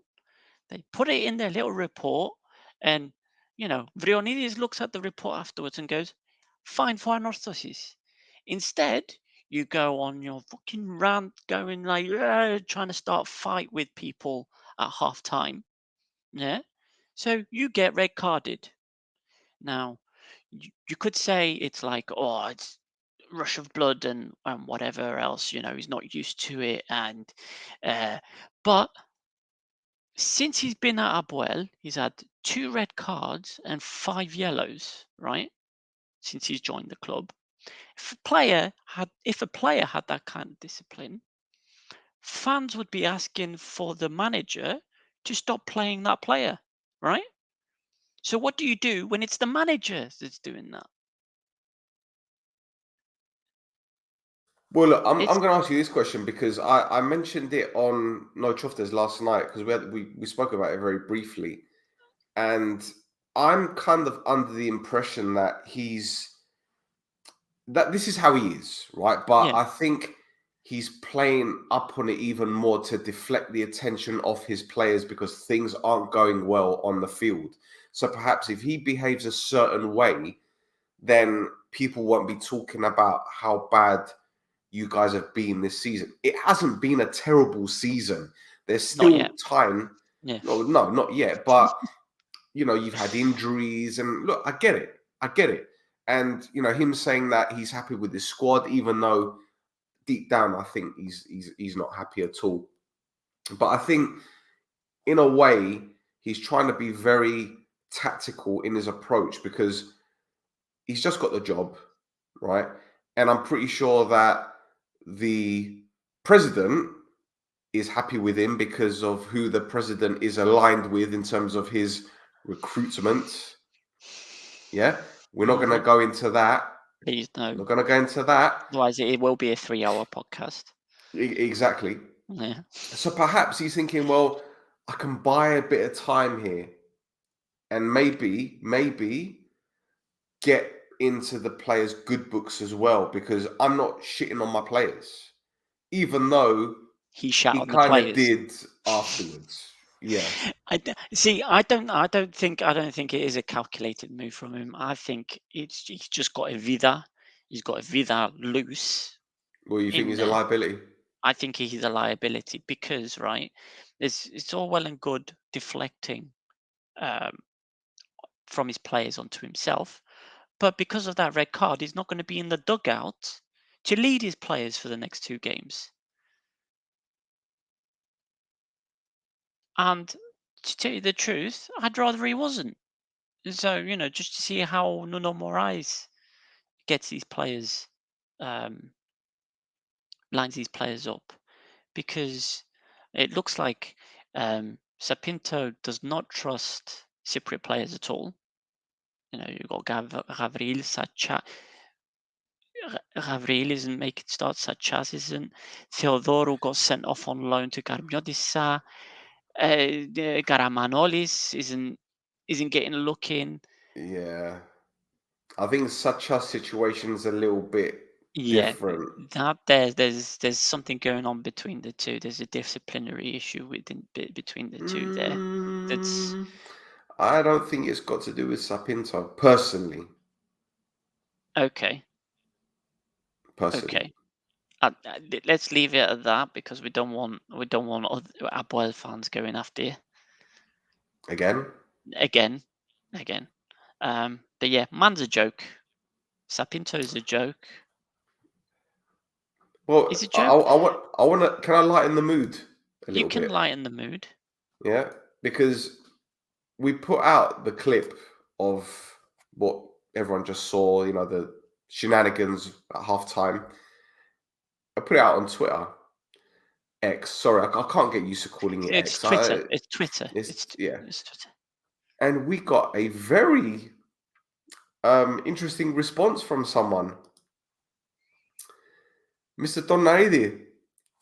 They put it in their little report, and Vrionides looks at the report afterwards and goes, "Fine for anorthosis." Instead, you go on your fucking rant, going like trying to start a fight with people at half time. Yeah, so you get red carded. Now, you could say it's like, oh, it's rush of blood and whatever else. He's not used to it, and but since he's been at APOEL, he's had 2 red cards and 5 yellows, right? Since he's joined the club. If a player had that kind of discipline, fans would be asking for the manager to stop playing that player, right? So what do you do when it's the manager that's doing that? Well, look, I'm going to ask you this question because I mentioned it on No Chufters last night, because we spoke about it very briefly, and I'm kind of under the impression that this is how he is, right? But Yeah. I think he's playing up on it even more to deflect the attention of his players because things aren't going well on the field. So perhaps if he behaves a certain way, then people won't be talking about how bad you guys have been this season. It hasn't been a terrible season. There's still time. Yeah. No, not yet. But you've had injuries, and look, I get it. And him saying that he's happy with his squad, even though deep down I think he's not happy at all. But I think in a way he's trying to be very tactical in his approach because he's just got the job, right? And I'm pretty sure that the president is happy with him because of who the president is aligned with in terms of his recruitment. Yeah, we're not going to go into that. Please no. Not going to go into that. Otherwise, it will be a 3-hour podcast. Exactly. Yeah. So perhaps he's thinking, well, I can buy a bit of time here, and maybe get into the players' good books as well, because I'm not shitting on my players, even though he shat on the kind players. of did afterwards. Yeah. I don't think it is a calculated move from him. I think he's just got a vida. He's got a vida loose. Well, you think he's a liability? I think he's a liability because, right, it's all well and good deflecting from his players onto himself, but because of that red card, he's not going to be in the dugout to lead his players for the next 2 games. And to tell you the truth, I'd rather he wasn't. So, you know, just to see how Nuno Moraes gets these players, lines these players up, because it looks like Sapinto does not trust Cypriot players at all. You know, you've got Gavril, Gavril isn't making starts, Sachas isn't. Theodoro got sent off on loan to Karmiotissa. Garamanolis isn't getting a look in. Yeah. I think such a situation's a little bit different. That there's something going on between the two. There's a disciplinary issue between the two there. That's I don't think it's got to do with Sapinto personally. okay. Personally. Okay. Let's leave it at that, because we don't want other APOEL fans going after you. Again. But yeah, man's a joke. Sapinto's a joke. Well, He's a joke. I want to. Can I lighten the mood a little bit? You can lighten the mood. Yeah, because we put out the clip of what everyone just saw. You know, the shenanigans at halftime. I put it out on Twitter. X. Sorry, I can't get used to calling it It's X. Twitter. It's Twitter. It's Twitter. And we got a very interesting response from someone. Mr. Tonnaidi,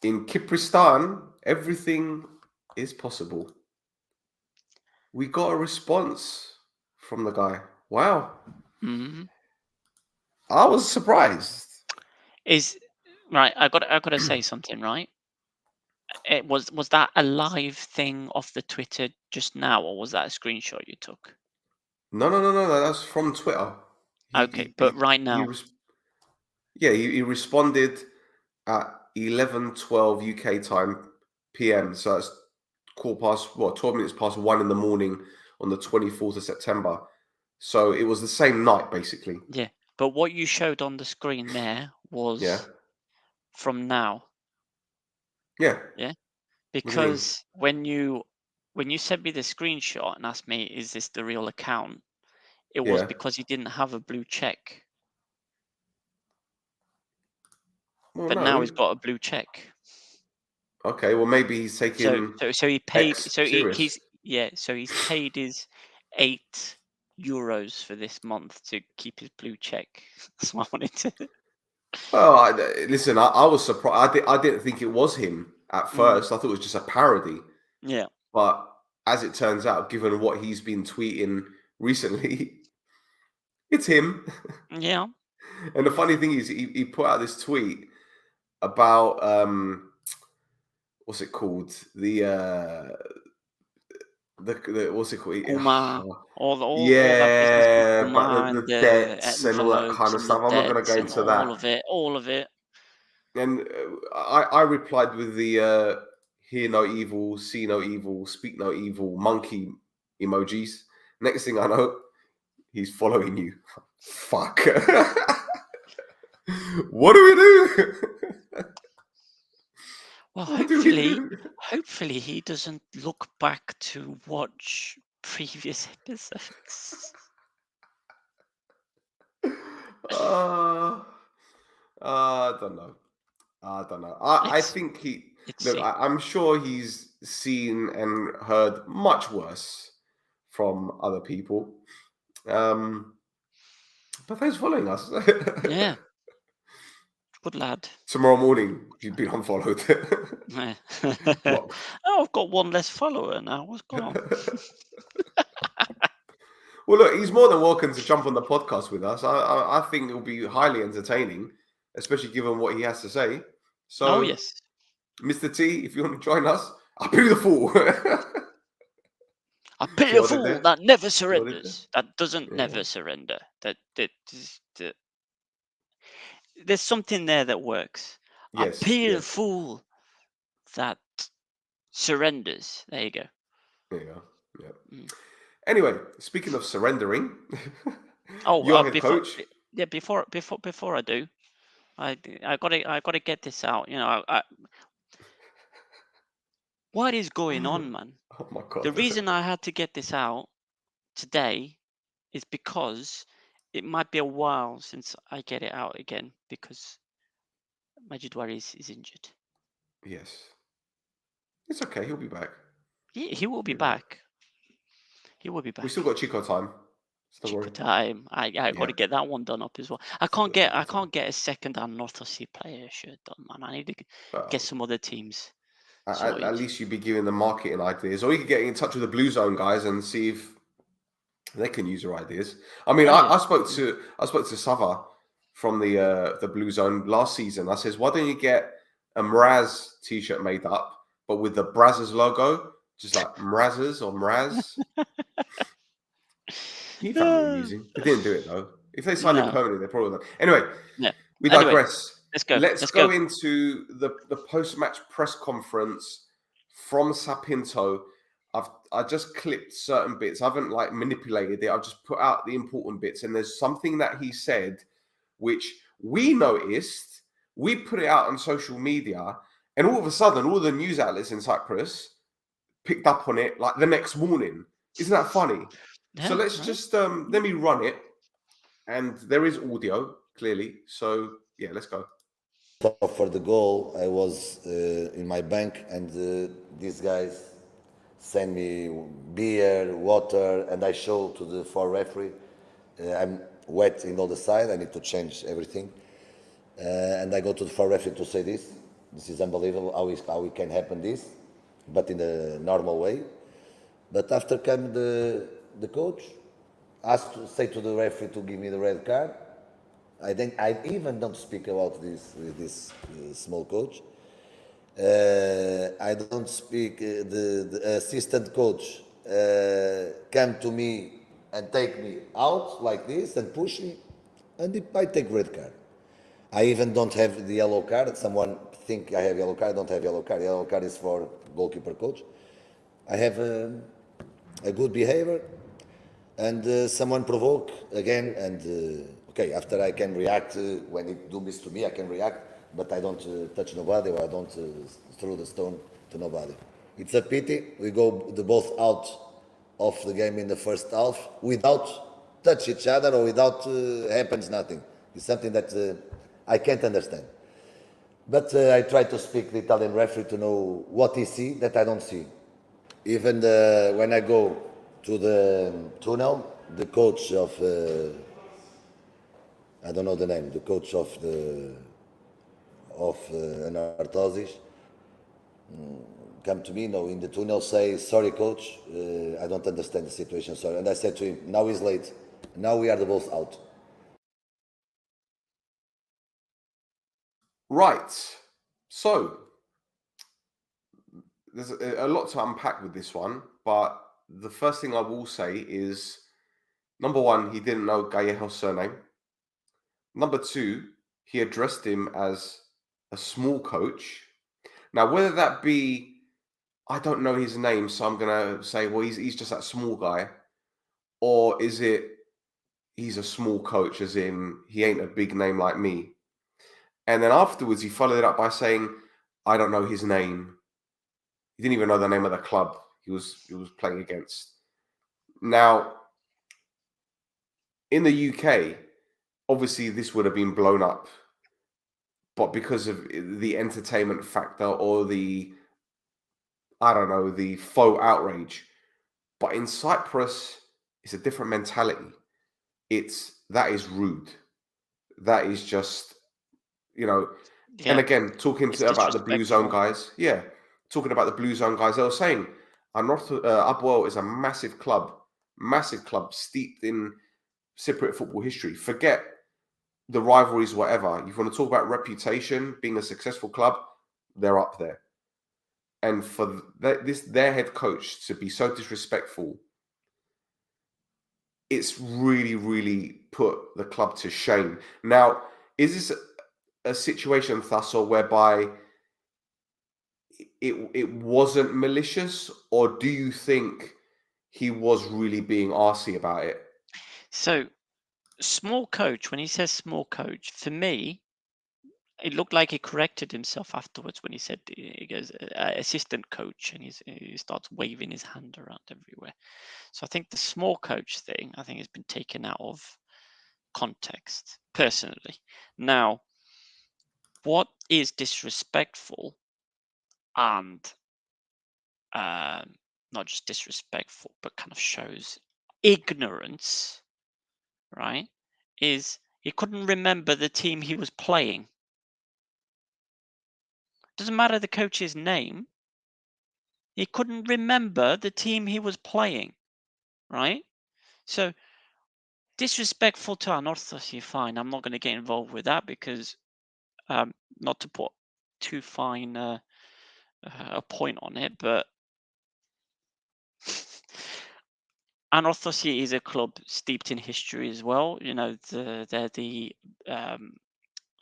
in Kipristan, everything is possible. We got a response from the guy. Wow. Mm-hmm. I was surprised. Right, I got to say something, right? It was that a live thing off the Twitter just now, or was that a screenshot you took? No. That's from Twitter. But right now. He responded at 11:12 UK time PM. So that's 12 minutes past 1 in the morning on the 24th of September. So it was the same night, basically. Yeah, but what you showed on the screen there was from now. Yeah. Because when you sent me the screenshot and asked me, is this the real account? It was because he didn't have a blue check. Well, but now he's got a blue check. Okay, well maybe he's taking. So he paid. So serious. he's paid his €8 for this month to keep his blue check. That's what I wanted to. Well, listen, I was surprised. I didn't think it was him at first. I thought it was just a parody. Yeah. But as it turns out, given what he's been tweeting recently, it's him. Yeah. And the funny thing is, he put out this tweet about what's it called? The what's it called? KOUMAS, all that business, but the debts and all that kind of stuff. I'm not going to go into that. All of it. And I replied with the hear no evil, see no evil, speak no evil, monkey emojis. Next thing I know, he's following you. Fuck. What do we do? Well, hopefully he doesn't look back to watch previous episodes. I don't know. I think I'm sure he's seen and heard much worse from other people. But thanks for following us. Yeah. Good lad. Tomorrow morning, you've been unfollowed. Oh, I've got one less follower now. What's going on? Well, look, he's more than welcome to jump on the podcast with us. I think it'll be highly entertaining, especially given what he has to say. So, yes. Mr. T, if you want to join us, I'll be the fool. I pity a fool that never surrenders. That doesn't never surrender. There's something there that works. Yes, I pity a fool that surrenders. There you go. There you go. Yeah. Anyway, speaking of surrendering, your head coach. Yeah, before I do, I gotta get this out. What is going on, man? Oh my God. The reason I had to get this out today is because it might be a while since I get it out again because Majidwari is injured. Yes. It's okay. He'll be back. He will be back. He will be back. We still got Chico time. Chico time. I got to get that one done up as well. I can't get a second ANORTHOSIS player shirt done, man. I need to get some other teams. At least you'd be giving them marketing ideas, or you could get in touch with the Blue Zone guys and see if they can use your ideas. I mean, I spoke to Sava from the Blue Zone last season. I says, why don't you get a Mraz t-shirt made up, but with the Brazzers logo, just like Mrazzers or Mraz. He found it amusing. They didn't do it though. If they signed him permanently, they probably don't. Anyway, we digress. Let's go. Let's go into the post-match press conference from Sapinto. I just clipped certain bits. I haven't like manipulated it. I've just put out the important bits. And there's something that he said, which we noticed. We put it out on social media, and all of a sudden, all the news outlets in Cyprus picked up on it like the next morning. Isn't that funny? Yeah, so let's just let me run it, and there is audio clearly. So yeah, let's go. For the goal, I was in my bank, and these guys send me beer, water, and I show to the four referee. I'm wet in all the side. I need to change everything, and I go to the four referee to say this. This is unbelievable how it can happen this, but in a normal way. But after came the coach, asked to say to the referee to give me the red card. I even don't speak about this with this small coach. I don't speak. The assistant coach came to me and take me out like this and push me, and I take red card. I even don't have the yellow card. Someone think I have yellow card. I don't have yellow card. Yellow card is for goalkeeper coach. I have a good behavior, and someone provoke again, and okay, after I can react when it do this to me, I can react, but I don't touch nobody, or I don't throw the stone to nobody. It's a pity we go both out of the game in the first half without touch each other, or without happens nothing. It's something that I can't understand. But I try to speak the Italian referee to know what he see that I don't see. Even when I go to the tunnel, the coach of I don't know the name, the coach of ANORTHOSIS come to me, in the tunnel, say, sorry coach, I don't understand the situation, sorry. And I said to him, now he's late, now we are both out. Right, so there's a lot to unpack with this one, but the first thing I will say is, number one, he didn't know Gallejo's surname. Number two, he addressed him as a small coach. Now, whether that be, I don't know his name, so I'm going to say, well, he's just that small guy. Or is it he's a small coach, as in he ain't a big name like me? And then afterwards, he followed it up by saying, I don't know his name. He didn't even know the name of the club he was playing against. Now, in the UK, obviously this would have been blown up, but because of the entertainment factor or the, I don't know, the faux outrage. But in Cyprus, it's a different mentality. That is rude. That is just, and again, talking about the Blue Zone guys. Yeah, talking about the Blue Zone guys, they were saying, APOEL is a massive club steeped in Cypriot football history. Forget the rivalries, whatever. If you want to talk about reputation, being a successful club, they're up there. And for their head coach to be so disrespectful, it's really, really put the club to shame. Now, is this a situation, Thasso, whereby it wasn't malicious, or do you think he was really being arsey about it? So, small coach, when he says small coach, for me, it looked like he corrected himself afterwards when he said, he goes, assistant coach, and he starts waving his hand around everywhere. So I think the small coach thing, I think, has been taken out of context, personally. Now, what is disrespectful and not just disrespectful, but kind of shows ignorance, right, is he couldn't remember the team he was playing. Doesn't matter the coach's name. He couldn't remember the team he was playing, right? So disrespectful to ANORTHOSIS, fine. I'm not going to get involved with that because not to put too fine a point on it, but ANORTHOSIS is a club steeped in history as well. You know, they're the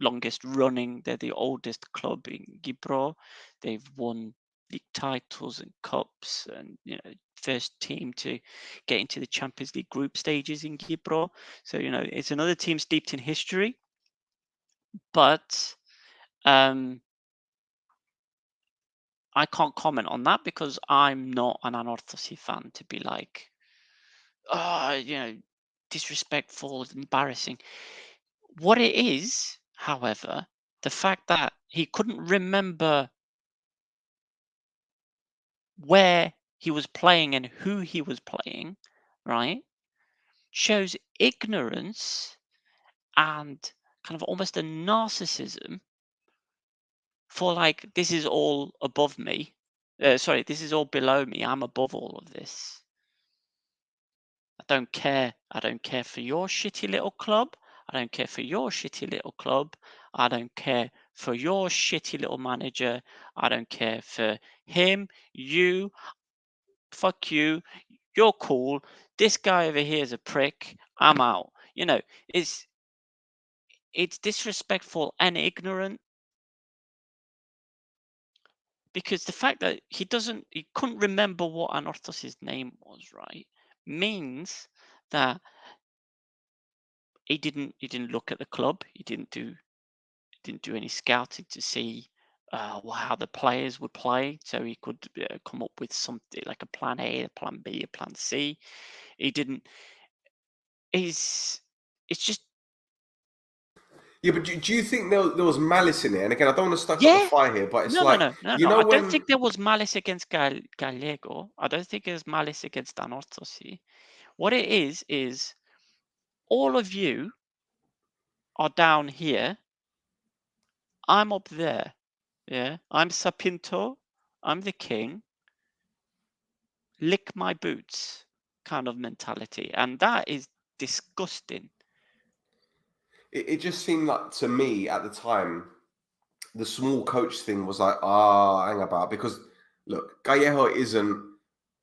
longest running, they're the oldest club in Gibro. They've won league titles and cups, and you know, first team to get into the Champions League group stages in Gibro. So you know, it's another team steeped in history. But I can't comment on that because I'm not an ANORTHOSIS fan to be like, oh, you know, disrespectful, embarrassing. What it is, however, the fact that he couldn't remember where he was playing and who he was playing, right, shows ignorance and kind of almost a narcissism for like, this is all above me. Sorry, this is all below me. I'm above all of this. I don't care. I don't care for your shitty little club. I don't care for your shitty little club. I don't care for your shitty little manager. I don't care for him, you, fuck you, you're cool. This guy over here is a prick. I'm out. You know, it's disrespectful and ignorant. Because the fact that he couldn't remember what ANORTHOSIS' name was, right, means that he didn't look at the club. He didn't do any scouting to see how the players would play, so he could come up with something like a plan A, a plan B, a plan C. He didn't. It's just. Yeah, but do you think there was malice in it? And again, I don't want to stuck up the fire here, but it's no. I don't think there was malice against Gallego. I don't think there's malice against ANORTHOSIS. What it is all of you are down here. I'm up there. Yeah, I'm Sapinto. I'm the king. Lick my boots kind of mentality. And that is disgusting. It just seemed like, to me at the time, the small coach thing was like, hang about. Because, look, Gallejo isn't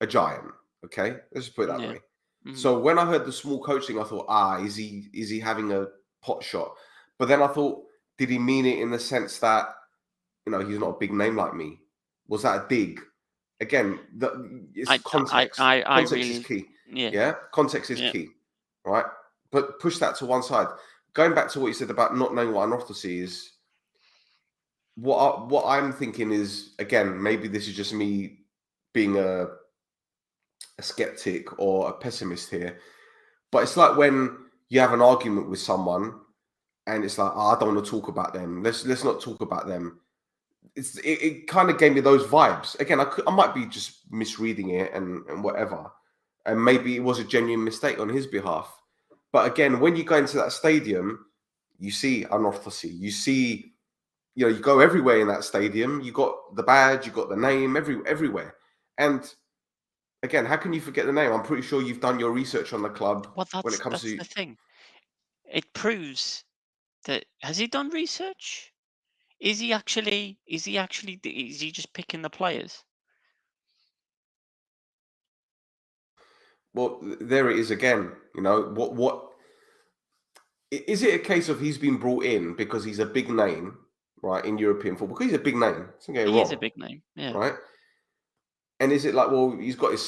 a giant, okay? Let's just put it that way. Mm-hmm. So when I heard the small coach thing, I thought, is he having a pot shot? But then I thought, did he mean it in the sense that, you know, he's not a big name like me? Was that a dig? Again, it's context. Context is key. Yeah? Context is key, right? But push that to one side. Going back to what you said about not knowing what ANORTHOSIS is, what I'm thinking is, again, maybe this is just me being a skeptic or a pessimist here, but it's like when you have an argument with someone and it's like, I don't want to talk about them. Let's not talk about them. It kind of gave me those vibes. Again, I might be just misreading it and whatever, and maybe it was a genuine mistake on his behalf. But again, when you go into that stadium, you see ANORTHOSIS. You see, you know, you go everywhere in that stadium. You got the badge, you got the name everywhere. And again, how can you forget the name? I'm pretty sure you've done your research on the club. Well, that's the thing. It proves that, has he done research? Is he just picking the players? Well, there it is again. You know, what is it a case of he's been brought in because he's a big name, right, in European football? Because he's a big name. He is a big name, yeah. Right? And is it like, well, he's got his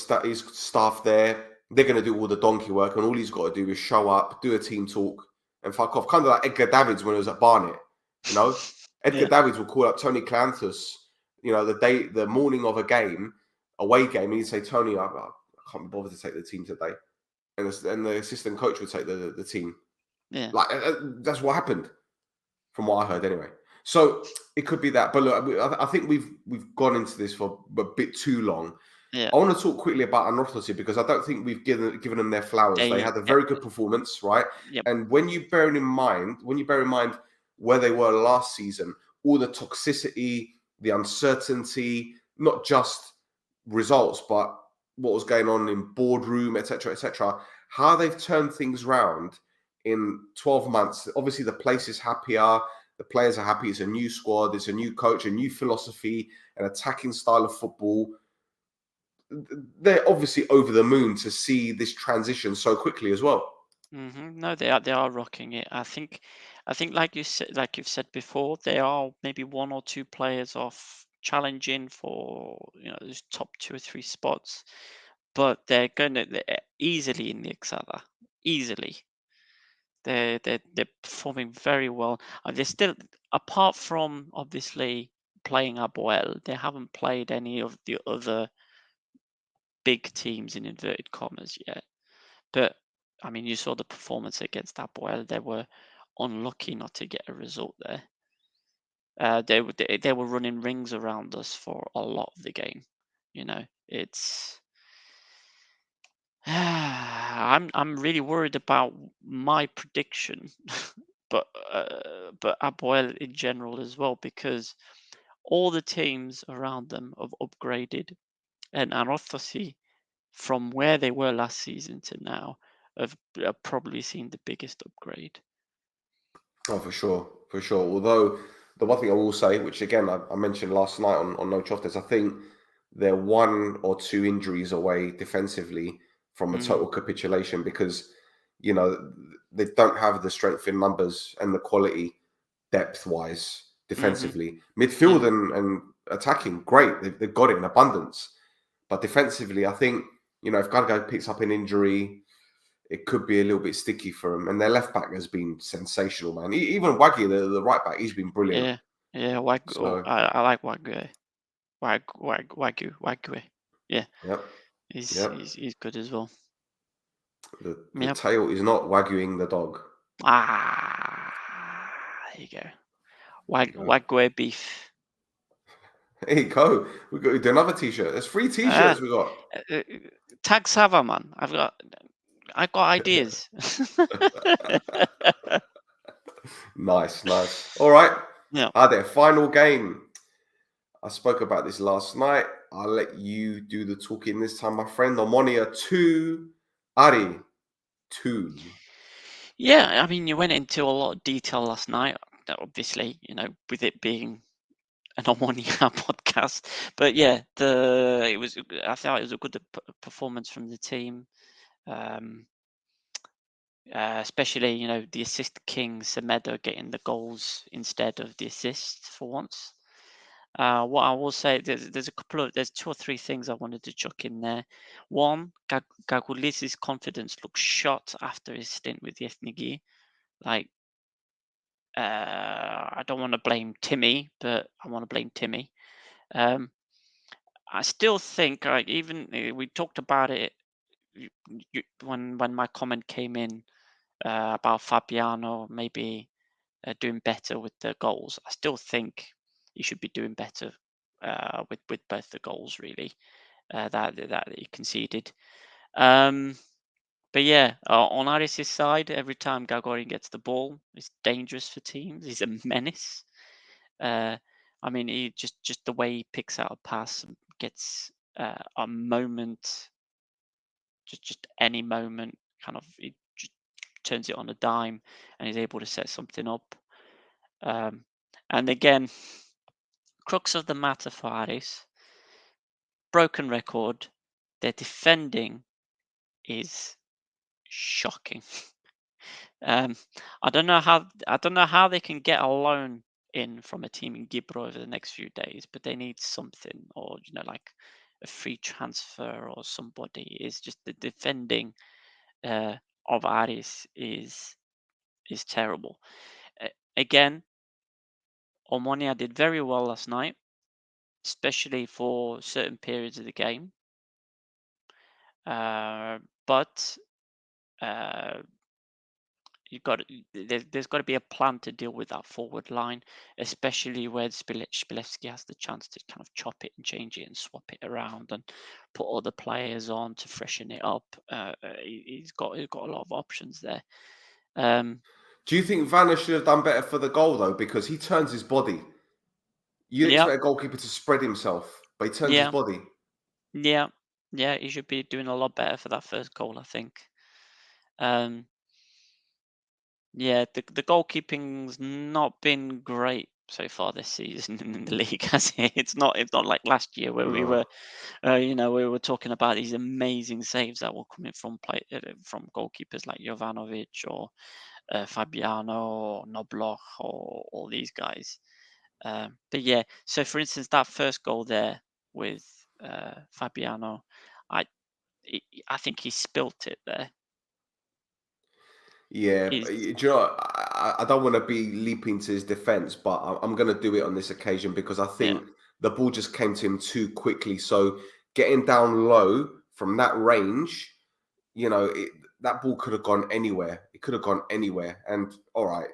staff there, they're going to do all the donkey work, and all he's got to do is show up, do a team talk, and fuck off. Kind of like Edgar Davids when he was at Barnet, you know? Edgar Davids will call up Tony Clantus, the morning of a game, away game, and he'd say, Tony, I can't be bothered to take the team today. And the assistant coach would take the team. Yeah. Like, that's what happened, from what I heard anyway. So it could be that. But look, I think we've gone into this for a bit too long. Yeah. I want to talk quickly about ANORTHOSIS because I don't think we've given them their flowers. They had a very good performance, right? Yep. And when you bear in mind where they were last season, all the toxicity, the uncertainty, not just results, but what was going on in boardroom, etc., how they've turned things around in 12 months. Obviously, the place is happier. The players are happy. It's a new squad. It's a new coach, a new philosophy, an attacking style of football. They're obviously over the moon to see this transition so quickly as well. No, they are rocking it. I think like you've said before, they are maybe one or two players off challenging for those top 2 or 3 spots, but they're easily in the Xada, easily. They're performing very well. They're still, apart from obviously playing APOEL, they haven't played any of the other big teams in inverted commas yet. But I mean, you saw the performance against APOEL. They were unlucky not to get a result there. They were running rings around us for a lot of the game. It's I'm really worried about my prediction, but APOEL in general as well, because all the teams around them have upgraded, and ANORTHOSIS, from where they were last season to now, have probably seen the biggest upgrade. Oh, for sure. Although the one thing I will say, which again I mentioned last night on No Choftes, I think they're 1 or 2 injuries away defensively from a total capitulation, because they don't have the strength in numbers and the quality depth-wise defensively. Midfield and attacking, great. They've got it in abundance. But defensively, I think, if Gargay picks up an injury, it could be a little bit sticky for him. And their left back has been sensational, man. Even Wagyu, the right back, he's been brilliant. Yeah, Wagyu. So, I like Wagyu. Wagyu. Yeah. Yep. He's good as well. The tail is not Wagyuing the dog. There you go. Wagyu beef. There you go. We got to do another t-shirt. There's 3 t-shirts we got. Tag Sava, man. I've got ideas. Nice. All right. Yeah. Their final game. I spoke about this last night. I'll let you do the talking this time, my friend. OMONOIA 2, ARIS 2. Yeah, I mean, you went into a lot of detail last night. Obviously, with it being an OMONOIA podcast, but yeah, I thought it was a good performance from the team. Especially, the assist king Semedo getting the goals instead of the assists for once. What I will say, there's 2 or 3 things I wanted to chuck in there. One, Gagulis's confidence looks shot after his stint with the Ethniki. Like, I don't want to blame Timmy, but I want to blame Timmy. I still think, we talked about it when my comment came in about Fabiano maybe doing better with the goals. I still think he should be doing better with both the goals, really, that he conceded. But yeah, on Aris' side, every time Gagarin gets the ball, it's dangerous for teams. He's a menace. I mean, he just the way he picks out a pass and gets a moment, just any moment, kind of, he just turns it on a dime and is able to set something up. And again, crux of the matter for Aris, broken record, their defending is shocking. I don't know how they can get a loan in from a team in Gibro over the next few days, but they need something, or like a free transfer or somebody. Is just the defending of Aris is terrible. Again, OMONOIA did very well last night, especially for certain periods of the game. But there's got to be a plan to deal with that forward line, especially where Spilevsky has the chance to kind of chop it and change it and swap it around and put other players on to freshen it up. He's got a lot of options there. Do you think Vanna should have done better for the goal though? Because he turns his body. You'd expect a goalkeeper to spread himself, but he turns his body. Yeah, he should be doing a lot better for that first goal, I think. Yeah, the goalkeeping's not been great so far this season in the league, has it? It's not like last year where we were, we were talking about these amazing saves that were coming from goalkeepers like Jovanovic or Fabiano or Nobloch or all these guys. But yeah, so for instance, that first goal there with Fabiano, I think he spilt it there. Yeah, do you know what? I don't want to be leaping to his defense, but I'm going to do it on this occasion because I think the ball just came to him too quickly. So getting down low from that range, that ball could have gone anywhere. It could have gone anywhere. And all right,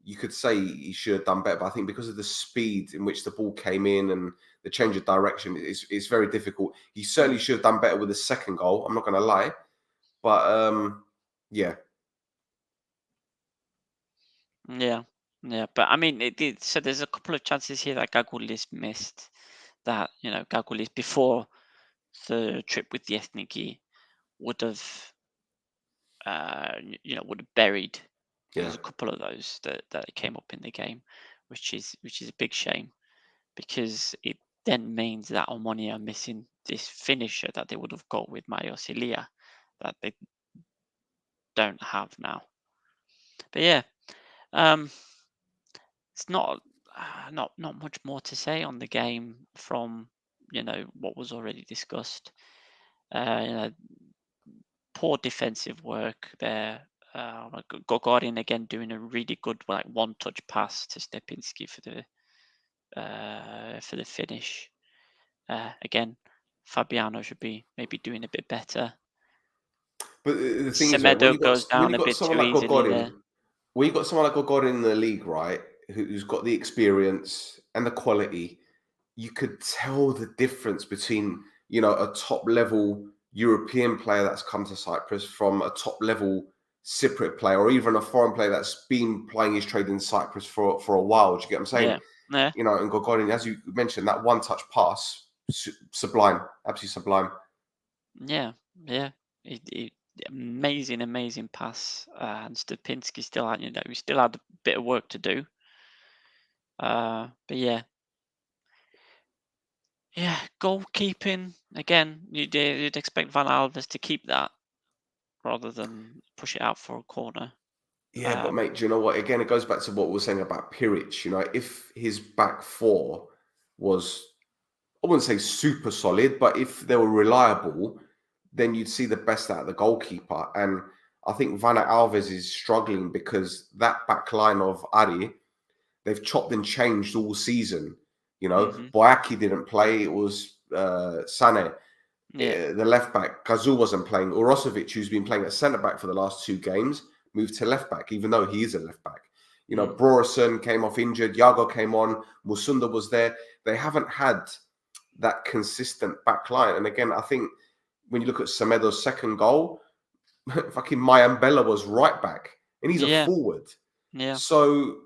you could say he should have done better, but I think because of the speed in which the ball came in and the change of direction, it's very difficult. He certainly should have done better with the second goal. I'm not going to lie, but yeah. Yeah, but I mean, so there's a couple of chances here that Gagulis missed. That Gagulis before the trip with the Ethniki would have, buried. There's a couple of those that came up in the game, which is a big shame because it then means that OMONOIA are missing this finisher that they would have got with Marios Ilia that they don't have now. But yeah. It's not much more to say on the game from what was already discussed. Poor defensive work there. Gogorin again doing a really good one-touch pass to Stepinski for the finish. Again, Fabiano should be maybe doing a bit better. But the thing Semedo is, goes down a bit too easily there. When you got someone like Gogorin in the league, right, who's got the experience and the quality, you could tell the difference between, a top level European player that's come to Cyprus from a top level Cypriot player or even a foreign player that's been playing his trade in Cyprus for a while. Do you get what I'm saying? Yeah. And Gogorin, as you mentioned, that one-touch pass, sublime, absolutely sublime. Yeah. Amazing pass, and Stepinski still had, we still had a bit of work to do. But yeah, goalkeeping again. You'd expect Van Alves to keep that rather than push it out for a corner. Yeah, but mate, do you know what? Again, it goes back to what we were saying about Piric. If his back four was, I wouldn't say super solid, but if they were reliable, then you'd see the best out of the goalkeeper. And I think Van Alves is struggling because that back line of Ari, they've chopped and changed all season. Boyaki didn't play. It was Sane. The left back. Kazul wasn't playing. Urosevic, who's been playing at centre-back for the last 2 games, moved to left-back, even though he is a left-back. Brorson came off injured. Yago came on. Musunda was there. They haven't had that consistent back line. And again, I think when you look at Semedo's second goal, fucking Mayambella was right back. And he's a forward. Yeah. So,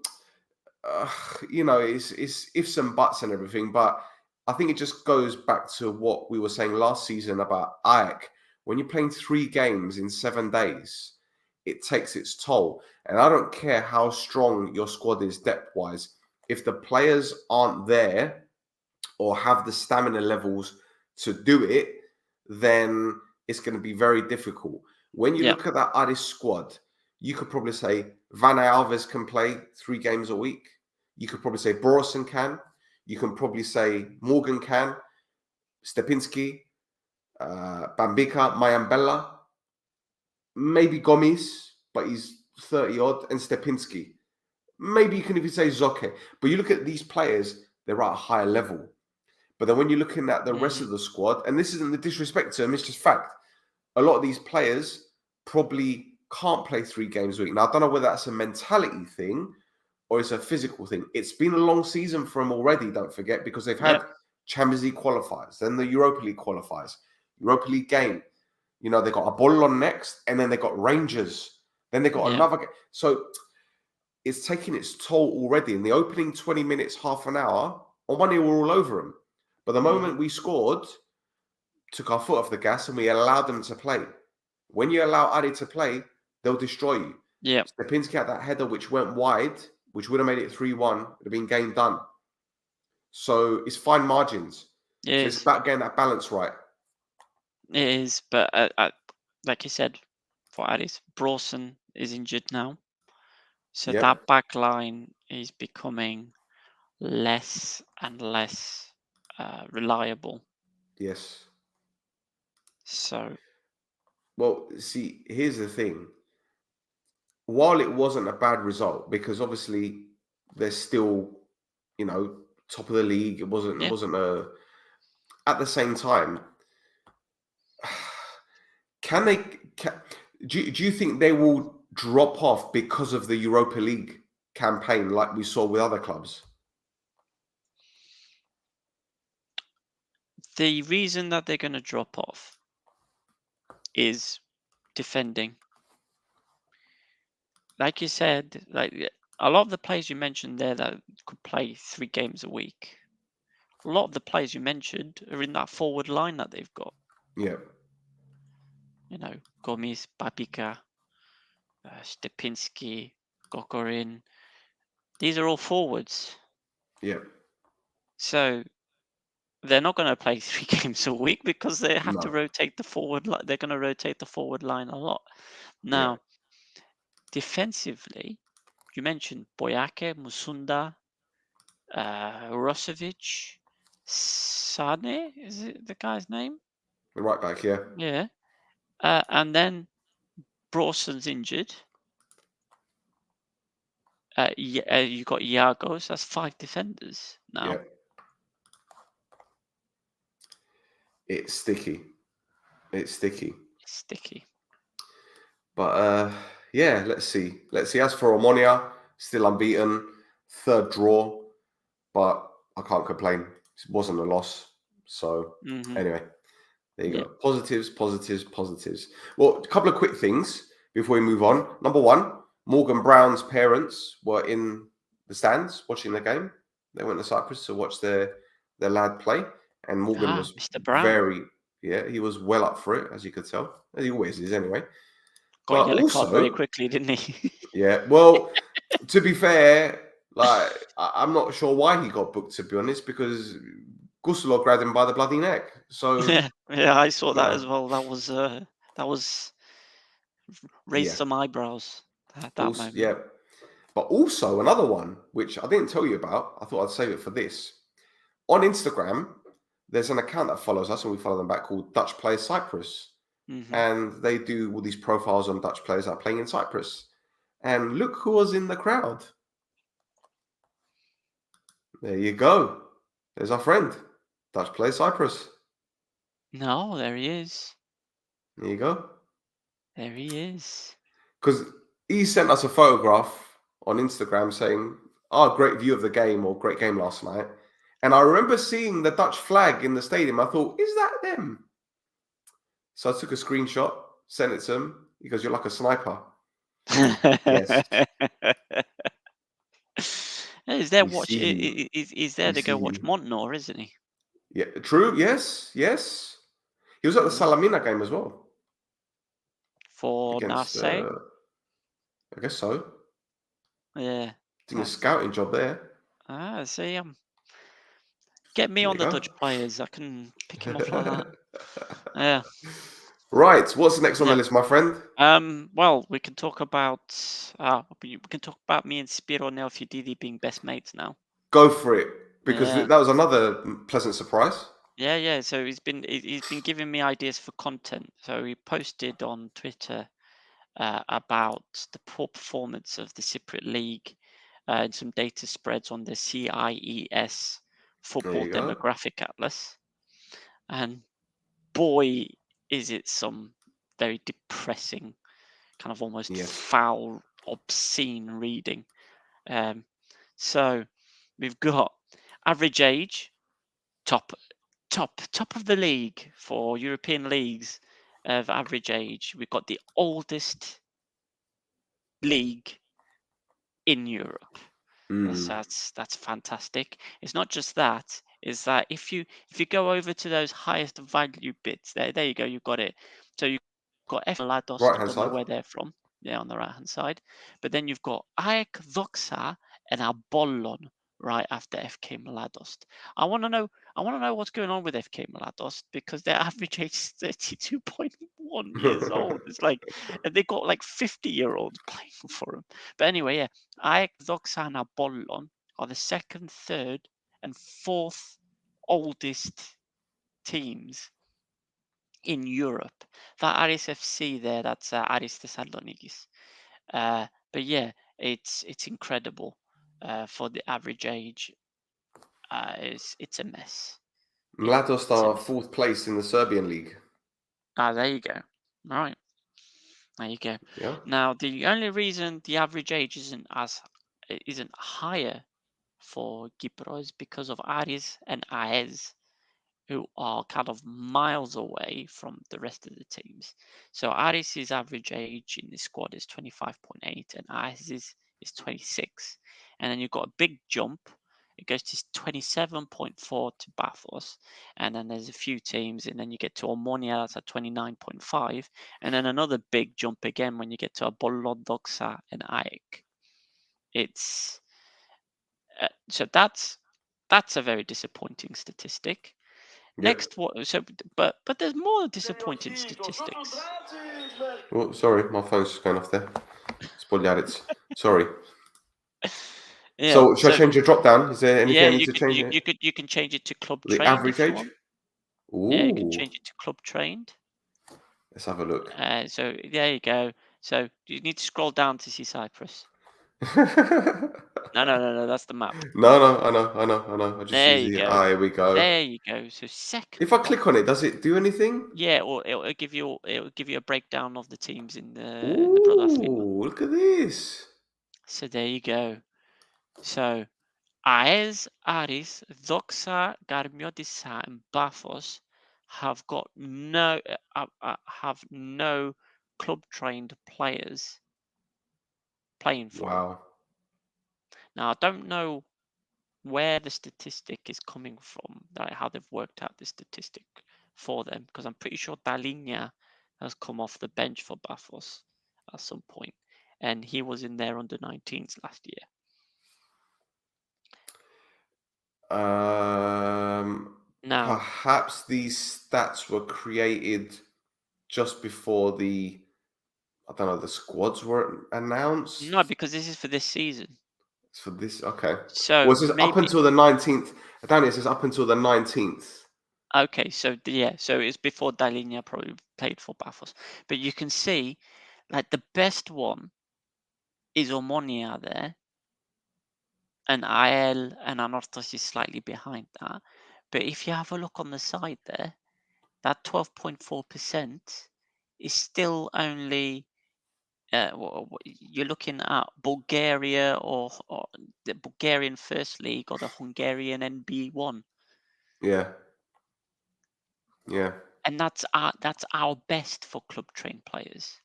it's ifs and buts and everything. But I think it just goes back to what we were saying last season about AEK. When you're playing 3 games in 7 days, it takes its toll. And I don't care how strong your squad is depth-wise. If the players aren't there or have the stamina levels to do it, then it's going to be very difficult. When you look at that ARIS squad, you could probably say Van Alves can play 3 games a week. You could probably say Borison can. You can probably say Morgan can. Stepinski, Bambika, Mayambella, maybe Gomis, but he's 30 odd, and Stepinski. maybe you can even say Zoke. But you look at these players, they're at a higher level. But then when you're looking at the rest of the squad, and this isn't the disrespect to them, it's just fact. A lot of these players probably can't play 3 games a week. Now, I don't know whether that's a mentality thing or it's a physical thing. It's been a long season for them already, don't forget, because they've had Champions League qualifiers, then the Europa League qualifiers, Europa League game. You know, they got APOLLON next, and then they got Rangers. Then they got another game. So it's taking its toll already. In the opening 20 minutes, half an hour, on one year, we're all over them. But the moment we scored, took our foot off the gas and we allowed them to play. When you allow Ari to play, they'll destroy you. Yeah. Stepinski had that header which went wide, which would have made it 3-1. It would have been game done. So it's fine margins. It's about getting that balance right. It is, but like you said, for Aris, Brawson is injured now. So that back line is becoming less and less reliable. Yes. So. Well, see, here's the thing. While it wasn't a bad result, because obviously they're still, you know, top of the league. It wasn't a. At the same time, do you think they will drop off because of the Europa League campaign, like we saw with other clubs? The reason that they're going to drop off is defending. Like you said, like a lot of the players you mentioned there that could play 3 games a week, a lot of the players you mentioned are in that forward line that they've got. Yeah. You know, Gomis, Babica, Stepinski, Gokorin. These are all forwards. Yeah. So they're not going to play 3 games a week because they have to rotate the forward line. They're going to rotate the forward line a lot. Now, defensively, you mentioned Boyake, Musunda, Rosovic, Sane, is it the guy's name? The right back, yeah. Yeah. And then Brawson's injured. You got Iago, so that's 5 defenders now. Yeah. It's sticky. It's sticky. It's sticky. But yeah, let's see. As for OMONOIA, still unbeaten, 3rd draw, but I can't complain. It wasn't a loss. So anyway, there you go. Positives. Well, a couple of quick things before we move on. Number 1, Morgan Brown's parents were in the stands watching the game. They went to Cyprus to watch their lad play, and Morgan was Mr. Brown. he was well up for it, as you could tell. As he always is, anyway. Got a yellow card very quickly, didn't he? Yeah. Well, to be fair, like I'm not sure why he got booked, to be honest, because Guslo grabbed him by the bloody neck. So yeah, I saw that as well. That was raised some eyebrows. That moment. Yeah. But also another one, which I didn't tell you about. I thought I'd save it for this. On Instagram, there's an account that follows us, and we follow them back, called Dutch Players Cyprus. And they do all these profiles on Dutch players that are playing in Cyprus. And look who was in the crowd. There you go. There's our friend, Dutch Players Cyprus. No, there he is. There you go. There he is. Because he sent us a photograph on Instagram saying, great view of the game, or great game last night. And I remember seeing the Dutch flag in the stadium. I thought, is that them? So I took a screenshot, sent it to him. He goes, "You're like a sniper." Yes. He's there he's there to go watch Montenor, isn't he? Yeah, true. Yes. He was at the Salamina game as well. For Marseille? I guess so. Yeah. Doing a scouting job there. See, get me on the Dutch players. I can pick him off like that. Yeah. Right. What's the next on the list, my friend? Well, we can talk about me and Spiro Neofididi being best mates now. Go for it, because that was another pleasant surprise. Yeah. So he's been giving me ideas for content. So he posted on Twitter about the poor performance of the Cypriot League and some data spreads on the CIES Football Demographic Atlas. And boy, is it some very depressing, kind of almost foul, obscene reading. So we've got average age, top of the league for European leagues of average age. We've got the oldest league in Europe. That's fantastic. It's not just that, is that if you go over to those highest value bits, there you go, you've got it. So you've got FIGO, I don't know where they're from. Yeah, on the right hand side. But then you've got AEK, DOXA, and APOLLON right after FK Mladost. I want to know what's going on with FK Mladost, because their average age is 32.1 years old. It's like, and they got like 50-year-olds playing for them. But anyway, yeah, AEK, DOXA, and APOLLON are the second, third, and fourth oldest teams in Europe. That ARIS FC there, that's ARIS Thessaloniki. But yeah, it's incredible for the average age. It's a mess. Mladost are 4th place in the Serbian league. There you go. All right. There you go. Yeah. Now, the only reason the average age isn't higher for Kipro is because of ARIS and AES, who are kind of miles away from the rest of the teams. So ARIS's average age in the squad is 25.8 and AES is 26. And then you've got a big jump. It goes to 27.4 to PAFOS. And then there's a few teams. And then you get to OMONOIA, that's at 29.5. And then another big jump again when you get to APOLLON, DOXA, and AEK. It's so that's a very disappointing statistic. Next, but there's more disappointing statistics. Oh, sorry, my phone's just going off there. Spogliarits. Sorry. Yeah, so should I change your drop down? Is there anything I need to change? You can change it to club the trained. Average age? Ooh. Yeah, you can change it to club trained. Let's have a look. So there you go. So you need to scroll down to see Cyprus. No, that's the map. No, I know. I just use the here we go. There you go. So second. If I click on it, does it do anything? Yeah, or it'll give you a breakdown of the teams in the Protathlima. Look at this. So there you go. So AES, ARIS, DOXA, Karmiotissa, and PAFOS have got no club trained players playing for them. Wow. Now I don't know where the statistic is coming from, like how they've worked out the statistic for them, because I'm pretty sure Dalinia has come off the bench for PAFOS at some point, and he was in their under-19s last year. Now, perhaps these stats were created just before the squads were announced. No, because this is for this season. It's for this, okay. So it says up until the 19th. Danny, it says up until the 19th. Okay, so yeah, so it's before Dalinia probably played for PAFOS. But you can see, like, the best one is OMONOIA there, and IL and ANORTHOSIS slightly behind that. But if you have a look on the side there, that 12.4% is still only, you're looking at Bulgaria or the Bulgarian First League or the Hungarian NB1. Yeah. And that's our best for club trained players.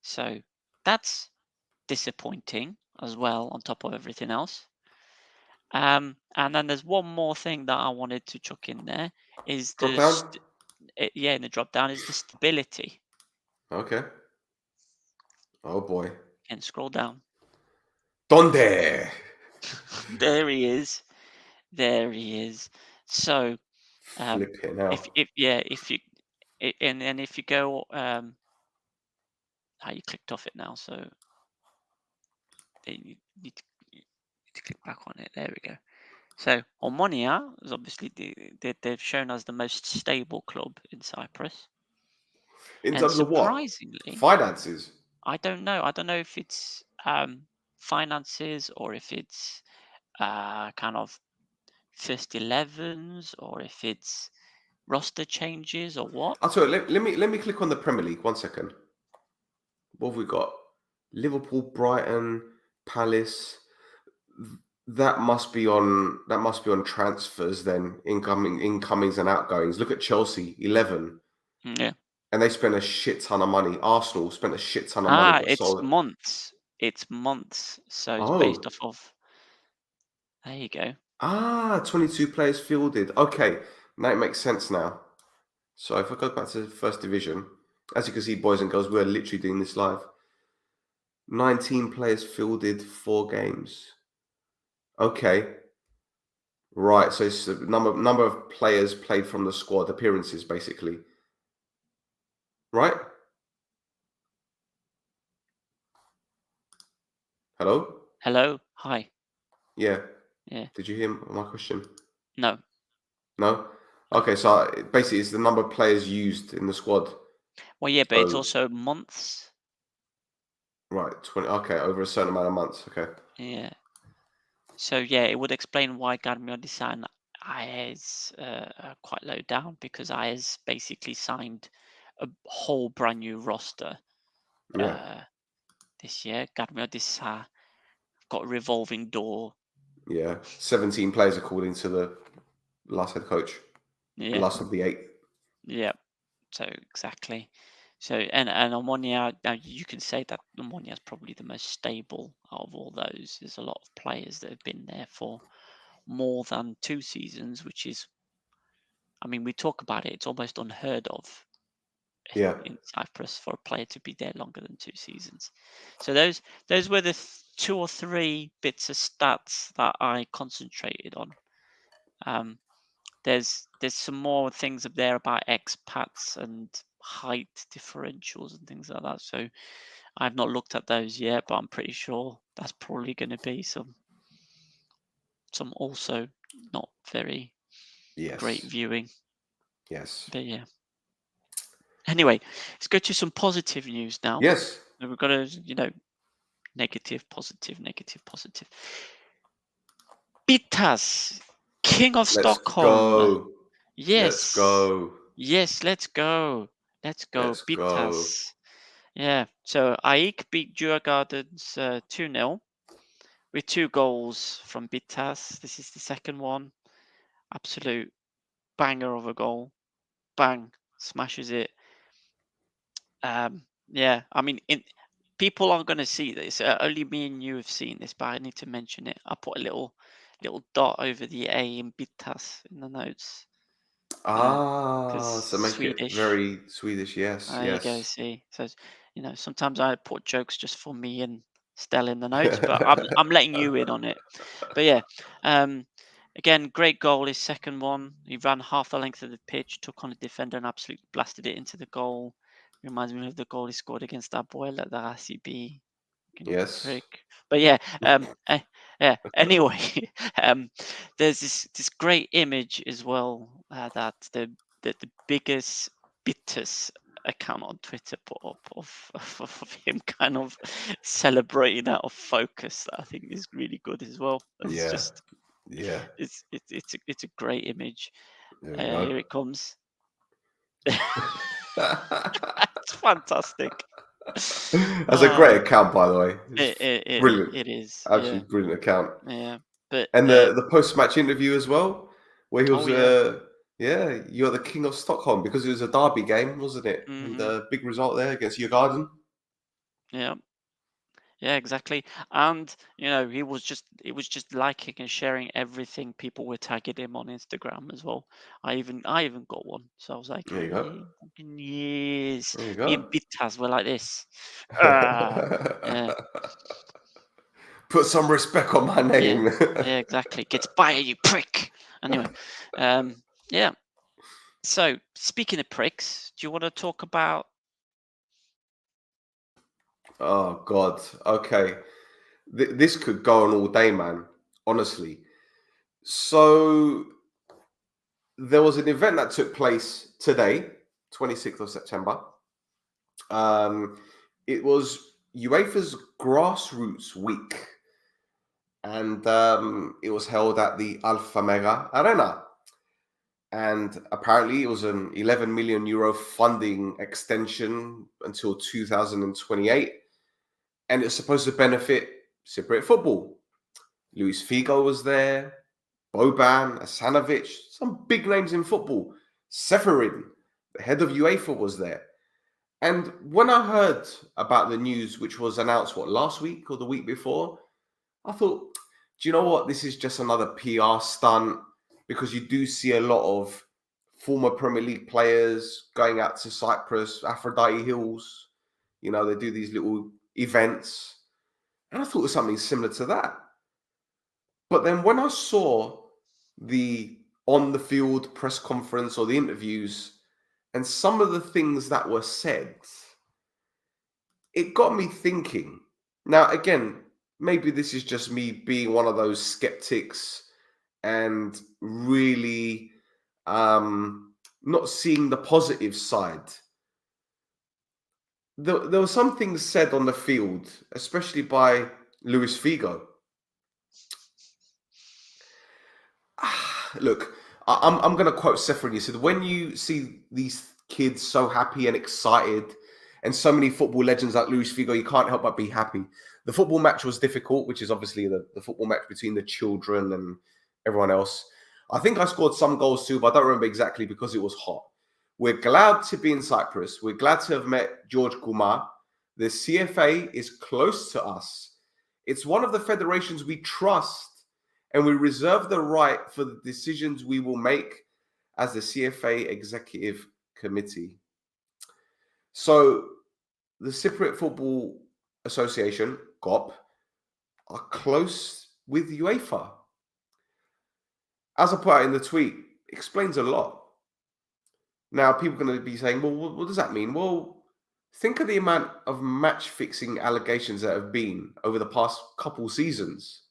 So that's disappointing as well, on top of everything else. And then there's one more thing that I wanted to chuck in there is in the drop down is the stability. Okay. Oh boy. And scroll down. Donde? There he is. So flip it now. If you go you clicked off it now, so you need to click back on it. There we go. So OMONOIA is obviously they've shown us the most stable club in Cyprus. In terms of what? Finances? I don't know. I don't know if it's finances, or if it's kind of first 11s, or if it's roster changes, or what? I'll tell you, let me click on the Premier League 1 second. What have we got? Liverpool, Brighton, Palace. That must be on transfers then, incomings and outgoings. Look at Chelsea, 11. Yeah. And they spent a shit ton of money. Arsenal spent a shit ton of money. It's months. It's months. So it's based off of. There you go. 22 players fielded. Okay, now it makes sense now. So if I go back to the first division, as you can see, boys and girls, we're literally doing this live. 19 players fielded, 4 games. Okay. Right, so it's the number of players played from the squad, appearances, basically. Right? Hello? Hello? Hi. Yeah. Yeah. Did you hear my question? No. No? Okay, so basically it's the number of players used in the squad. Well, yeah, but it's also months. Right, 20. Okay, over a certain amount of months. Okay. Yeah. So yeah, it would explain why Karmiotissa and AES are quite low down, because AES basically signed a whole brand new roster this year. Karmiotissa got a revolving door. Yeah, 17 players according to the last head coach. Yeah. Last of the 8. Yeah. So exactly. So and OMONOIA, now you can say that OMONOIA is probably the most stable out of all those. There's a lot of players that have been there for more than 2 seasons, which is, I mean, we talk about it, it's almost unheard of in Cyprus for a player to be there longer than 2 seasons. So those were the 2 or 3 bits of stats that I concentrated on. There's some more things up there about expats and height differentials and things like that. So I've not looked at those yet, but I'm pretty sure that's probably going to be some also not very great viewing. Yes. But yeah. Anyway, let's go to some positive news now. Yes. We've got to, negative, positive, negative, positive. Pittas, King of Stockholm. Go. Yes. Let's go. Yes, let's go. Let's go. Pittas. Yeah. So AEK beat Djurgårdens 2-0 with 2 goals from Pittas. This is the second one. Absolute banger of a goal. Bang. Smashes it. Yeah. I mean, people aren't going to see this. Only me and you have seen this, but I need to mention it. I put a little dot over the A in Pittas in the notes. So make Swedish. it very Swedish. Yes. There you go. See, so sometimes I put jokes just for me and Stell in the notes, but I'm letting you in on it. But yeah, again, great goal. His second one. He ran half the length of the pitch, took on a defender, and absolutely blasted it into the goal. Reminds me of the goal he scored against APOEL at the RCB. Yes. Prick. But yeah, yeah. Anyway, there's this great image as well that the biggest Pittas account on Twitter put up of him kind of celebrating out of focus. That I think is really good as well. It's just it's a great image. Here it comes. It's fantastic. That's a great account, by the way. It's brilliant. It is Absolutely brilliant account. Yeah, but the post-match interview as well, where he was, you're the king of Stockholm, because it was a derby game, wasn't it? Mm-hmm. And the big result there against Djurgården. Yeah, exactly. And it was just liking and sharing everything. People were tagging him on Instagram as well. I even got one. So I was like, there you go. Yes, there you go. Me and Pittas were like this. Yeah. Put some respect on my name. Yeah, exactly. Gets by you prick. Anyway, yeah. So speaking of pricks, do you want to talk about? Oh God. Okay. This could go on all day, man. Honestly. So there was an event that took place today, 26th of September. It was UEFA's Grassroots Week. and it was held at the ALFAMEGA Arena. And apparently it was an 11 million euro funding extension until 2028. And it's supposed to benefit Cypriot football. Luis Figo was there, Boban, Asanovic, some big names in football. SEFERIN, the head of UEFA, was there. And when I heard about the news, which was announced, last week or the week before, I thought, do you know what? This is just another PR stunt, because you do see a lot of former Premier League players going out to Cyprus, Aphrodite Hills. You know, they do these little events. And I thought it was something similar to that. But then when I saw the on-the-field press conference or the interviews and some of the things that were said, it got me thinking. Now, again, maybe this is just me being one of those skeptics and really not seeing the positive side. There were some things said on the field, especially by Luis Figo. Look, I'm going to quote SEFERIN. He said, when you see these kids so happy and excited, and so many football legends like Luis Figo, you can't help but be happy. The football match was difficult, which is obviously the football match between the children and everyone else. I think I scored some goals too, but I don't remember exactly because it was hot. We're glad to be in Cyprus. We're glad to have met George KOUMAS. The CFA is close to us. It's one of the federations we trust, and we reserve the right for the decisions we will make as the CFA Executive Committee. So the Cypriot Football Association, GOP, are close with UEFA. As I put out in the tweet, explains a lot. Now, people are going to be saying, well, what does that mean? Well, think of the amount of match-fixing allegations that have been over the past couple seasons.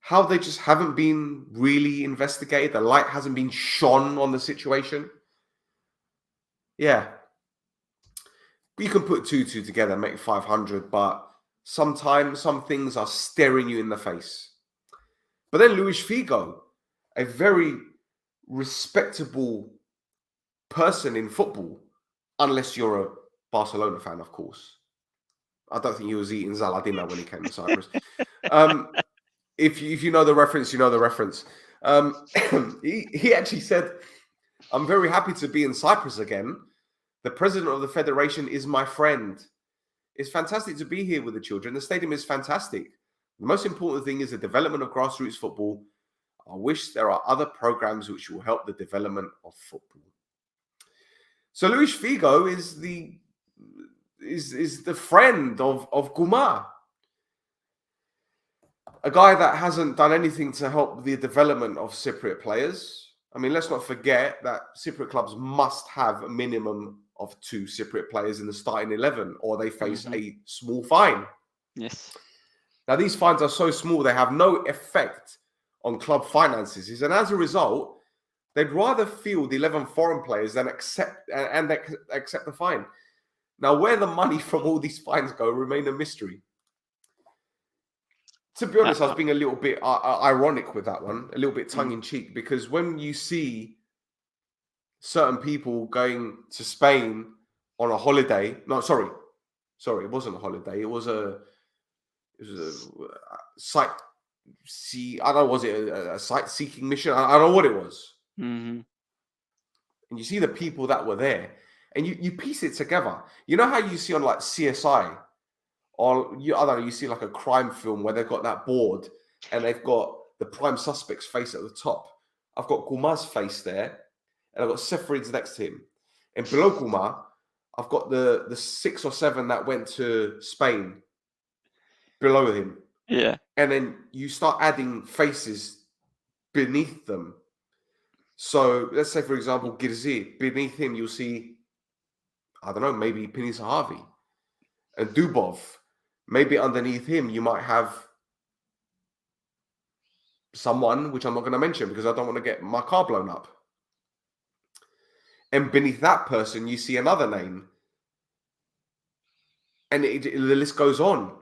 How they just haven't been really investigated. The light hasn't been shone on the situation. Yeah. You can put 2 together and make 500, but sometimes some things are staring you in the face. But then Luis Figo, a very respectable person in football, unless you're a Barcelona fan, of course. I don't think he was eating Zaladina when he came to Cyprus. If you know the reference, you know the reference. He actually said, I'm very happy to be in Cyprus again. The president of the federation is my friend. It's fantastic to be here with the children. The stadium is fantastic. The most important thing is the development of grassroots football. I wish there are other programs which will help the development of football. So Luis Figo is the friend of KOUMAS, a guy that hasn't done anything to help the development of Cypriot players. I mean, let's not forget that Cypriot clubs must have a minimum of 2 Cypriot players in the starting 11, or they face a small fine. Yes. Now, these fines are so small, they have no effect on club finances. And as a result, they'd rather field 11 foreign players than accept the fine. Now, where the money from all these fines go remain a mystery. To be honest, I was being a little bit ironic with that one, a little bit tongue-in-cheek, because when you see certain people going to Spain on a holiday, it wasn't a holiday, it was a sight-seeking mission? I don't know what it was. Mm-hmm. And you see the people that were there, and you piece it together. You know how you see on like CSI, or I don't know, you see like a crime film where they've got that board and they've got the prime suspect's face at the top. I've got KOUMAS' face there, and I've got SEFERIN's next to him. And below KOUMAS, I've got the 6 or 7 that went to Spain below him. Yeah. And then you start adding faces beneath them. So let's say, for example, Girzi, beneath him, you'll see, I don't know, maybe Penisa Harvey. And Dubov, maybe underneath him, you might have someone, which I'm not going to mention because I don't want to get my car blown up. And beneath that person, you see another name. And the list goes on.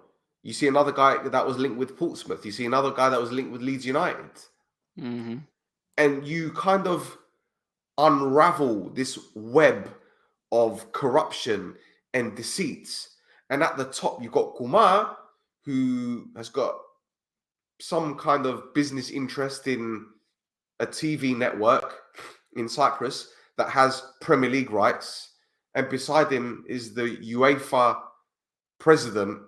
You see another guy that was linked with Portsmouth. You see another guy that was linked with Leeds United. Mm-hmm. And you kind of unravel this web of corruption and deceits. And at the top, you've got KOUMAS, who has got some kind of business interest in a TV network in Cyprus that has Premier League rights. And beside him is the UEFA president,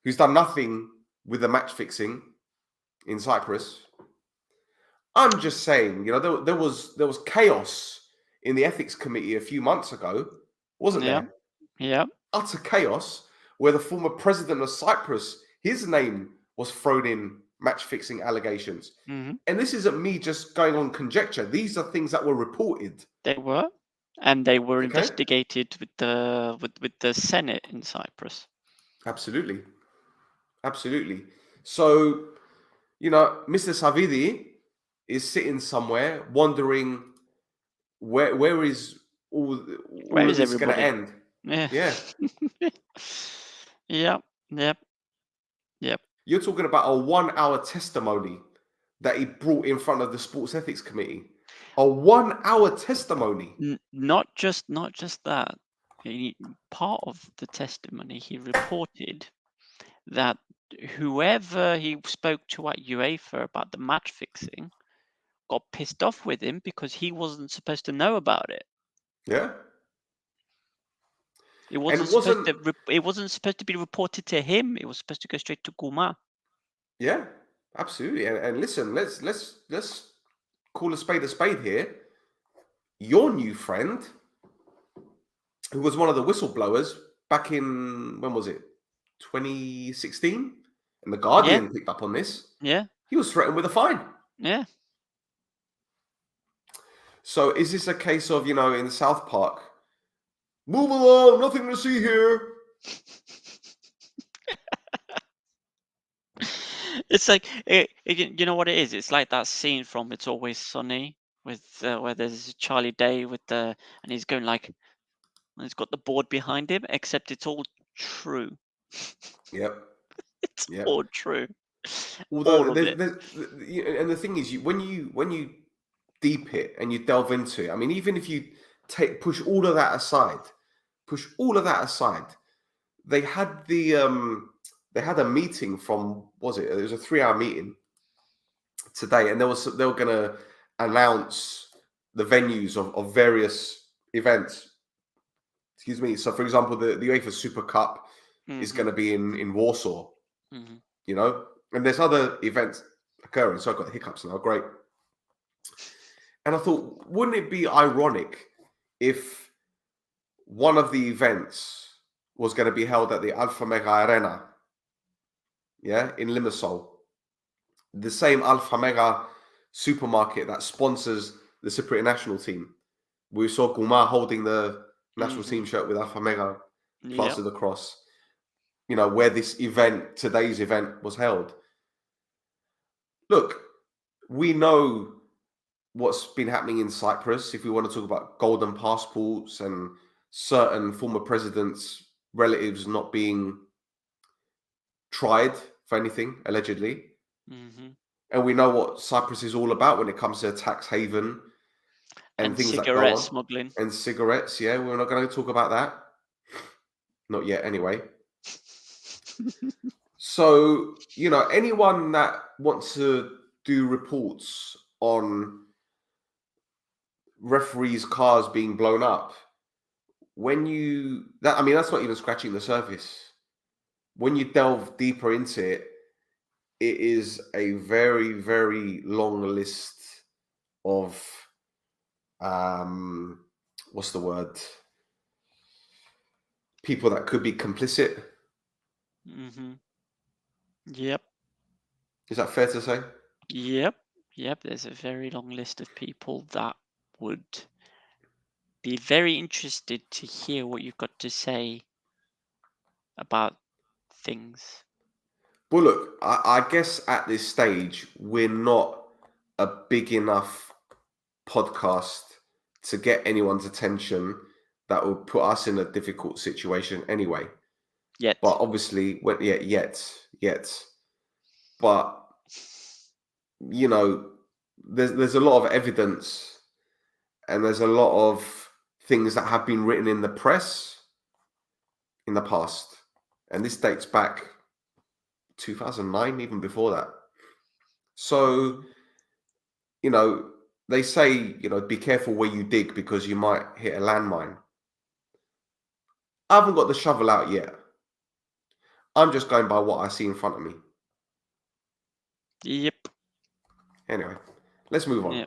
who's done nothing with the match fixing in Cyprus. I'm just saying, you know, there was chaos in the ethics committee a few months ago, wasn't there? Yeah. Utter chaos, where the former president of Cyprus, his name was thrown in match fixing allegations. Mm-hmm. And this isn't me just going on conjecture. These are things that were reported. They were, and they were Okay. investigated with the Senate in Cyprus. Absolutely. So, you know, Mr. Savidi is sitting somewhere wondering where is all of this going to end? Yeah. Yep. You're talking about a 1-hour testimony that he brought in front of the Sports Ethics Committee. A 1-hour testimony. Not just that. Part of the testimony, he reported that whoever he spoke to at UEFA about the match fixing got pissed off with him because he wasn't supposed to know about it. Yeah. It wasn't supposed to be reported to him. It was supposed to go straight to KOUMAS. Yeah, absolutely. And listen, let's call a spade here. Your new friend, who was one of the whistleblowers back in, when was it? 2016? And the Guardian picked up on this. Yeah. He was threatened with a fine. Yeah. So is this a case of, you know, in South Park, move along, nothing to see here? It's like, you know what it is? It's like that scene from It's Always Sunny with where there's Charlie Day and he's going like, and he's got the board behind him, except it's all true. Yep. It's all true. Although, and the thing is, when you deep it and you delve into it, I mean, even if you push all of that aside, they had a meeting from, it was a 3-hour meeting today, and they were going to announce the venues of various events. Excuse me. So, for example, the UEFA Super Cup is going to be in Warsaw. Mm-hmm. You know, and there's other events occurring. So I've got the hiccups now. Great. And I thought, wouldn't it be ironic if one of the events was going to be held at the ALFAMEGA Arena, in Limassol, the same ALFAMEGA supermarket that sponsors the Cypriot national team. We saw KOUMAS holding the national team shirt with ALFAMEGA plastered across, you know, where today's event was held. Look, we know what's been happening in Cyprus. If we want to talk about golden passports and certain former presidents' relatives not being tried for anything, allegedly. Mm-hmm. And we know what Cyprus is all about when it comes to a tax haven and things like that. Cigarette smuggling. And cigarettes, we're not going to talk about that. Not yet, anyway. So, you know, anyone that wants to do reports on referees' cars being blown up, that's not even scratching the surface. When you delve deeper into it, it is a very, very long list of, what's the word? People that could be complicit. Mm-hmm. Yep. Is that fair to say? Yep. There's a very long list of people that would be very interested to hear what you've got to say about things. Well, look, I guess at this stage, we're not a big enough podcast to get anyone's attention that would put us in a difficult situation anyway. Yet. But obviously, yet. But you know, there's a lot of evidence, and there's a lot of things that have been written in the press in the past, and this dates back 2009, even before that. So, you know, they say, you know, be careful where you dig because you might hit a landmine. I haven't got the shovel out yet. I'm just going by what I see in front of me. Yep. Anyway, let's move on.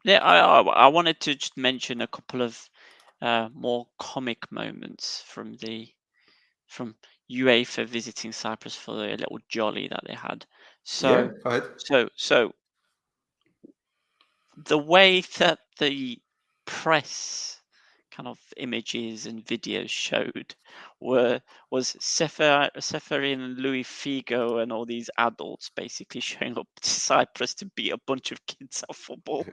Yeah, I wanted to just mention a couple of more comic moments from UEFA visiting Cyprus for a little jolly that they had. So, Yeah, go ahead. So the way that the press kind of images and videos showed was SEFERIN and Louis Figo and all these adults basically showing up to Cyprus to beat a bunch of kids at football.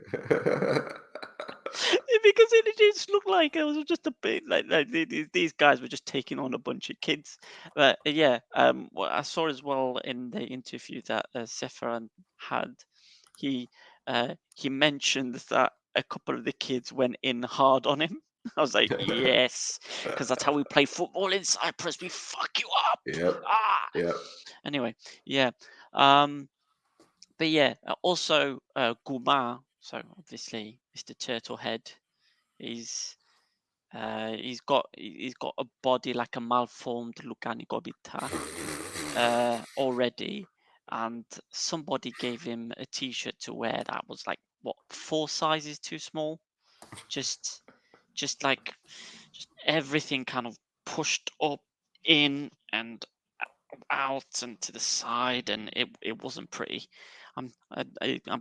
Because it just looked like it was just a bit like these guys were just taking on a bunch of kids. But yeah, what I saw as well in the interview that SEFERIN had, he mentioned that a couple of the kids went in hard on him. I was like, yes, because that's how we play football in Cyprus. We fuck you up. Yep. Ah. Yep. Anyway, yeah. But yeah, also KOUMAS. So obviously, Mr. Turtlehead. He's got a body like a malformed Lugani Gobita already, and somebody gave him a T-shirt to wear that was like what 4 sizes too small. Just everything kind of pushed up, in and out and to the side, and it wasn't pretty. I'm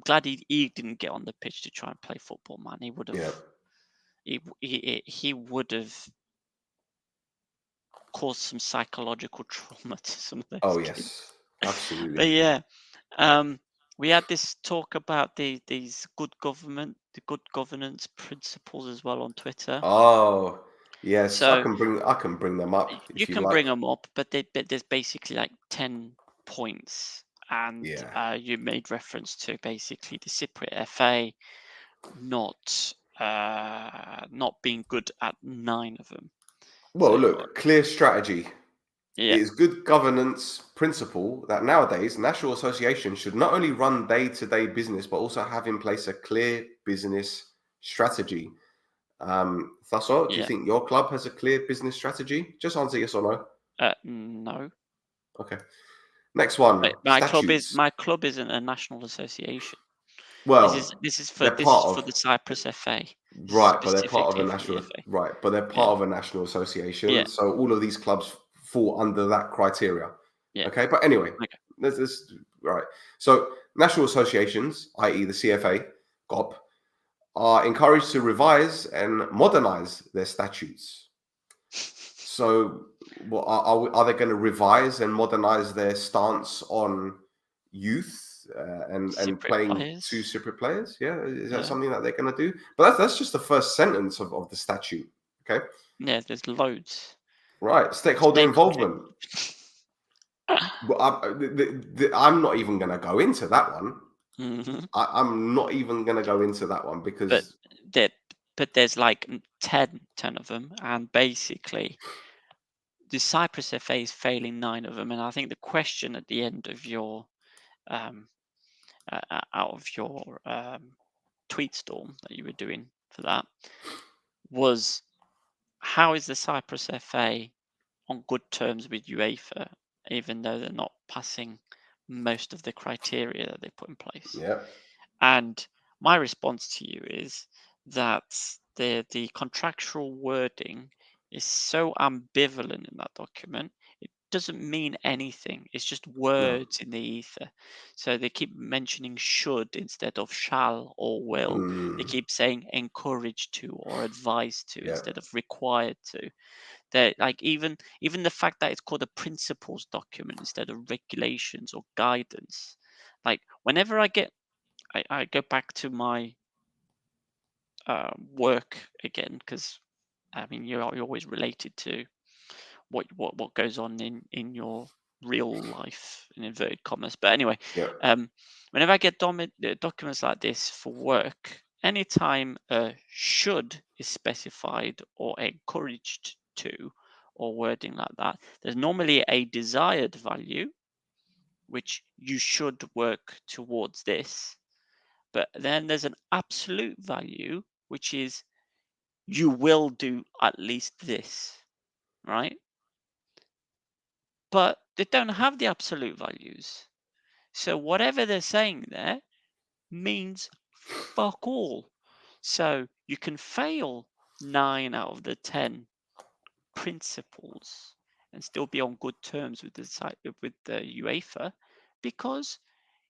glad he didn't get on the pitch to try and play football, man. He would have. Yep. He would have caused some psychological trauma to some of those kids. Yes, absolutely. But yeah, we had this talk about these good governance principles as well on Twitter. Oh, yes, So I can bring them up if you can like. bring them up, but there's basically like 10 points, and you made reference to basically the Cypriot FA not being good at 9 of them. Well, look, clear strategy. Yeah. It is good governance principle that nowadays national associations should not only run day-to-day business, but also have in place a clear business strategy. Thasso, do you think your club has a clear business strategy? Just answer yes or no. No. Okay. Next one. My club isn't a national association. Well, this is for the Cyprus FA. Right, but they're part of a national. Right, but they're part of a national association. Yeah. So all of these clubs fall under that criteria. Yeah. Okay, but anyway, there's this right. So national associations, i.e., the CFA, GOP, are encouraged to revise and modernize their statutes. So, what are they going to revise and modernize their stance on youth? And playing players. 2 Cypriot players, is that something that they're going to do? But that's just the first sentence of the statute. Okay. Yeah, there's loads. Right, stakeholder involvement. Well, I'm not even going to go into that one. Mm-hmm. I'm not even going to go into that one because. But there's like 10 of them, and basically the Cyprus FA is failing 9 of them, and I think the question at the end of your tweet storm that you were doing for that was, how is the Cyprus FA on good terms with UEFA, even though they're not passing most of the criteria that they put in place? Yeah. And my response to you is that the contractual wording is so ambivalent in that document. It doesn't mean anything. It's just words in the ether. So they keep mentioning should instead of shall or will. They keep saying encouraged to or advised to instead of required to. They're like, even the fact that it's called a principles document instead of regulations or guidance. Like whenever I go back to my work again, because I mean you're always related to what goes on in your real life, in inverted commas. But anyway, Yeah. whenever I get documents like this for work, anytime should is specified or encouraged to, or wording like that, there's normally a desired value, which you should work towards this. But then there's an absolute value, which is you will do at least this, right? But they don't have the absolute values. So whatever they're saying there means fuck all. So you can fail 9 out of the 10 principles and still be on good terms with the UEFA, because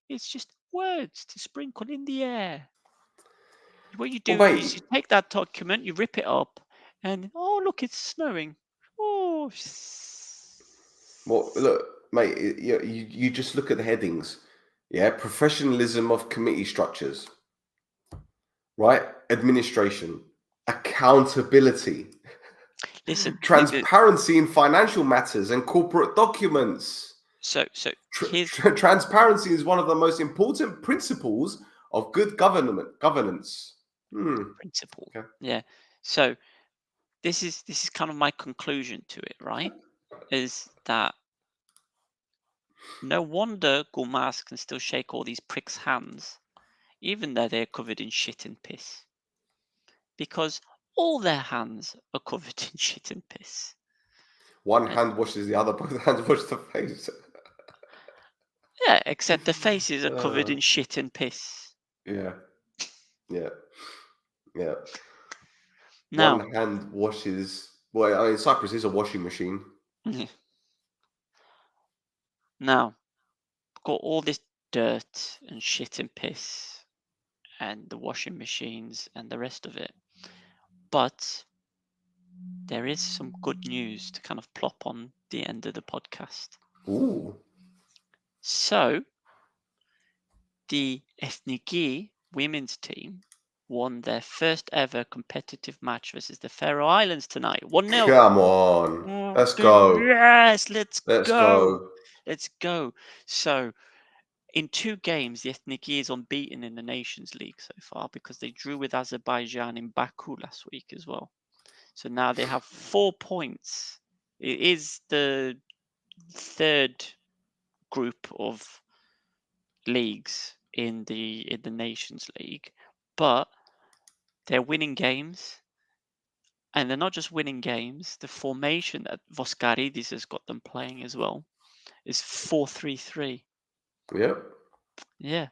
it's just words to sprinkle in the air. What you do is you take that document, you rip it up, and oh look, it's snowing. Oh. Well, look, mate, you just look at the headings. Yeah, professionalism of committee structures, right? Administration, accountability, Listen, transparency in financial matters and corporate documents. So transparency is one of the most important principles of good governance. Principle. Okay. Yeah. So this is kind of my conclusion to it, right? Is that no wonder KOUMAS can still shake all these pricks' hands, even though they're covered in shit and piss. Because all their hands are covered in shit and piss. One hand washes the other, both hands wash the face. Yeah, except the faces are covered in shit and piss. Yeah. Yeah. Yeah. Now, one hand washes. Well, I mean, Cyprus is a washing machine. Now, got all this dirt and shit and piss and the washing machines and the rest of it. But there is some good news to kind of plop on the end of the podcast. Ooh. So, the Ethnikos women's team won their first ever competitive match versus the Faroe Islands tonight. 1-0. Come on. Let's go. Yes, let's go. Let's go. So, in 2 games, the Ethnikos is unbeaten in the Nations League so far, because they drew with Azerbaijan in Baku last week as well. So now they have 4 points. It is the 3rd group of leagues in the Nations League, but they're winning games, and they're not just winning games. The formation that Voskaridis has got them playing as well is 4-3-3. Yep. Yeah.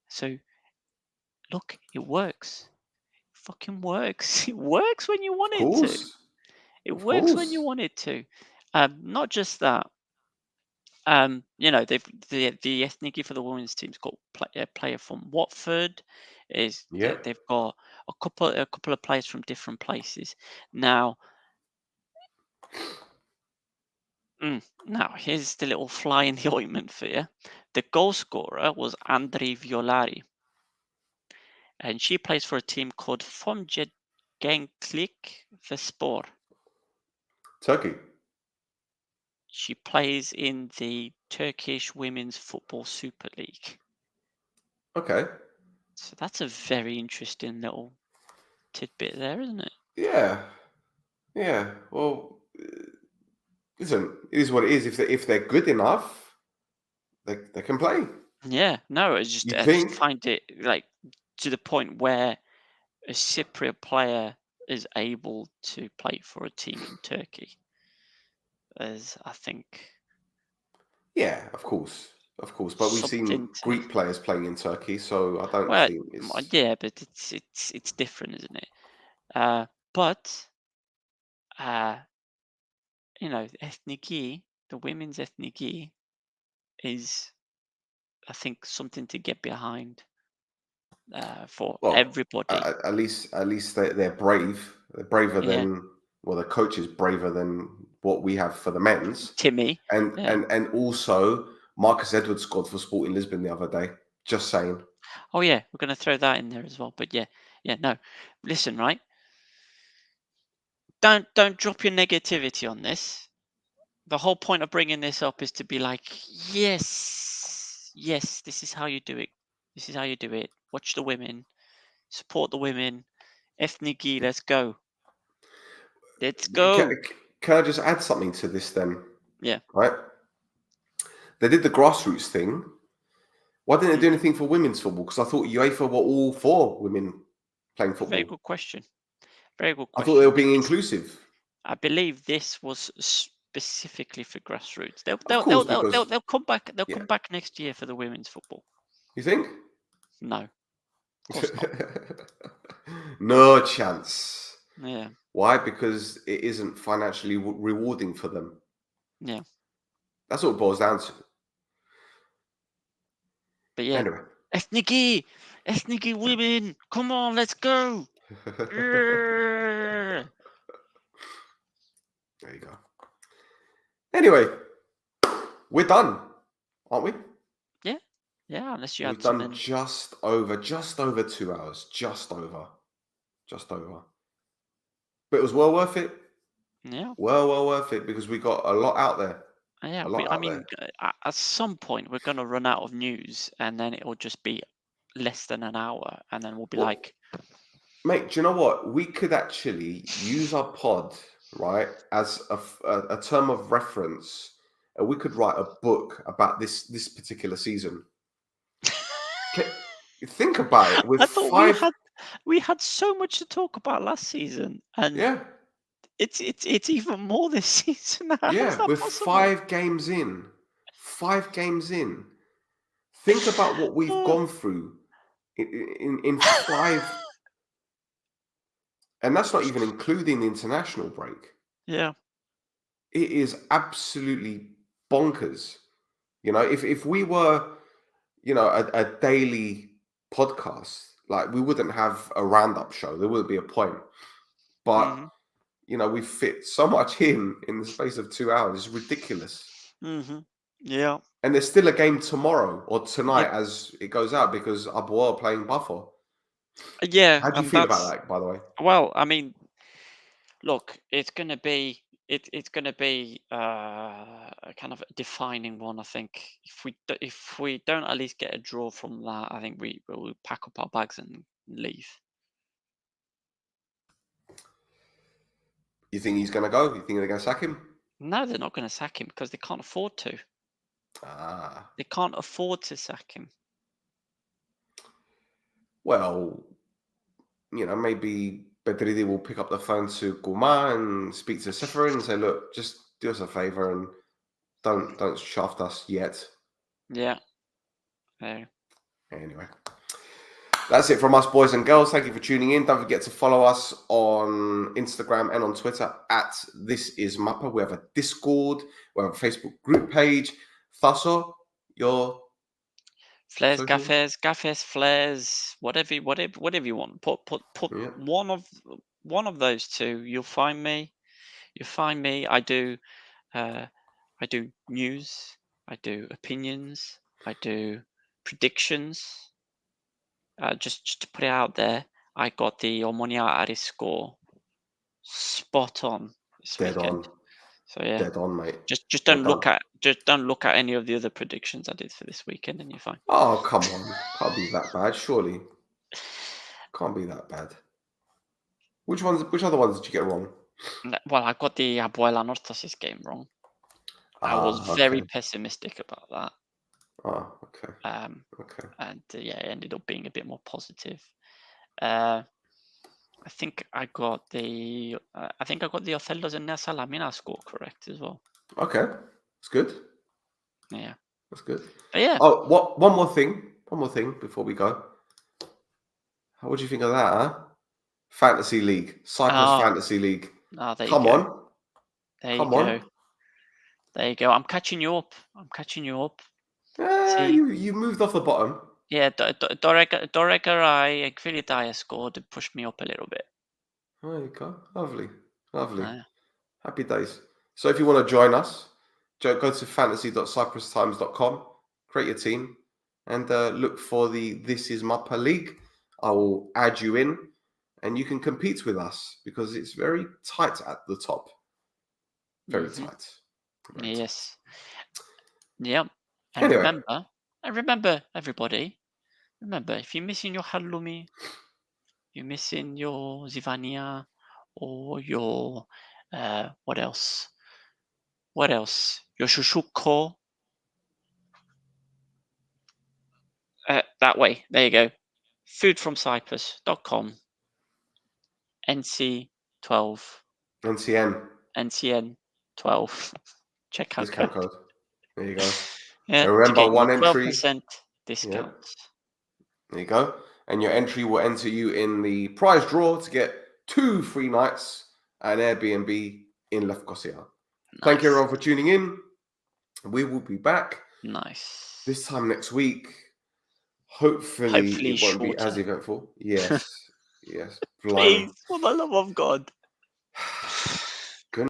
So look, it works. It fucking works. It works when you want it to. It works when you want it to. Not just that. You know, the Ethnikos for the women's team's got a player from Watford. They've got a couple of players from different places. Now, here's the little fly in the ointment for you. The goal scorer was Andrei Violari, and she plays for a team called Fonjet Genklik Vespor. Turkey. She plays in the Turkish Women's Football Super League. Okay. So that's a very interesting little tidbit there, isn't it? Yeah. Yeah. Well, listen, it is what it is. If they're good enough, they can play. Yeah. No, it's just I just find it like to the point where a Cypriot player is able to play for a team in Turkey. As I think. Yeah, of course. But we've seen Greek players playing in Turkey, so I don't think it's. Yeah, but it's different, isn't it? But you know, Ethnikos, the women's Ethnikos, is, I think, something to get behind for everybody. At least they're brave. They're braver than the coach is braver than what we have for the men's. Timmy. And also Marcus Edwards scored for Sporting Lisbon the other day. Just saying. Oh yeah, we're going to throw that in there as well. But no. Listen, right? Don't drop your negativity on this. the whole point of bringing this up is to be like, yes, this is how you do it. This is how you do it. Watch the women, support the women. Ethniki, let's go. Let's go. Can I just add something to this then? Yeah. Right. They did the grassroots thing. Why didn't they do anything for women's football? Because I thought UEFA were all for women playing football. Very good question. Very good I question. thought they were being inclusive. I believe this was specifically for grassroots. They'll come back. They'll come back next year for the women's football. You think? No. Of course not. No chance. Yeah. Why? Because it isn't financially rewarding for them. Yeah. That's what it boils down to. But yeah. Anyway. Ethniki women, come on, let's go. There you go. Anyway, we're done, aren't we? Yeah, unless you We've had done something. just over 2 hours. Just over. But it was well worth it. Yeah. Well worth it because we got a lot out there. Yeah, I mean, at some point we're going to run out of news, and then it will just be less than an hour, and then we'll be like, mate, do you know what? We could actually use our pod, right, as a term of reference, and we could write a book about this particular season. Think about it. With I thought we had so much to talk about last season, and yeah, it's even more this season. Yeah, with possible? 5 games in. 5 games in. Think about what we've gone through in 5. And that's not even including the international break. Yeah. It is absolutely bonkers. You know, if we were, you know, a daily podcast, like we wouldn't have a roundup show. There wouldn't be a point. But, you know, we fit so much in the space of 2 hours. It's ridiculous. Yeah. And there's still a game tomorrow or tonight as it goes out because APOEL are playing Buffer. Yeah. How do you feel about that, by the way? Well, I mean, look, it's going to be it's going to be a kind of a defining one. I think if we don't at least get a draw from that, I think we will pack up our bags and leave. You think he's going to go? You think they're going to sack him? No, they're not going to sack him because they can't afford to. They can't afford to sack him. Well, you know, maybe Pedridi will pick up the phone to KOUMAS and speak to SEFERIN and say, look, just do us a favor and don't shaft us yet. Yeah. Anyway. That's it from us, boys and girls. Thank you for tuning in. Don't forget to follow us on Instagram and on Twitter at This Is Mappa. We have a Discord. We have a Facebook group page. Thasso, your flares, gaffes, flares, whatever you want. Put one of those two. You'll find me. I do news. I do opinions. I do predictions. Just to put it out there, I got the OMONOIA ARIS score spot on this weekend. So yeah, dead on, mate. Just don't look at any of the other predictions I did for this weekend, and you're fine. Oh, come on, can't be that bad, surely. Can't be that bad. Which other ones did you get wrong? Well, I got the APOEL ANORTHOSIS game wrong. I was very pessimistic about that. Oh, okay. Okay. And yeah, it ended up being a bit more positive. I think I got the OTHELLOS and SALAMINA score correct as well. Okay, that's good. Yeah, that's good. But yeah. Oh, one more thing before we go. What do you think of that? Huh? Fantasy League, Cyprus Fantasy League. Oh, there Come you go. on. There you go. There you go. I'm catching you up. You moved off the bottom. Yeah, Doregarai and Kvilitai scored and pushed me up a little bit. There you go. Lovely. Happy days. So if you want to join us, go to fantasy.cyprustimes.com, create your team, and look for the This Is Mappa League. I will add you in, and you can compete with us because it's very tight at the top. Very tight. Right. Yes. Yep. And Anyway. remember, everybody. Remember, if you're missing your halloumi, you're missing your zivania, or your what else? What else? Your shushuko. That way. There you go. Foodfromcyprus.com. NC12. NCN 12. Checkout Discount code. code. There you go. Yeah, And remember, to get one you entry. 12% discounts. There you go. And your entry will enter you in the prize draw to get 2 free nights at an Airbnb in Lefkosia. Nice. Thank you everyone for tuning in. We will be back. Nice. This time next week. Hopefully it won't be as eventful. Yes. Yes. Please, for the love of God.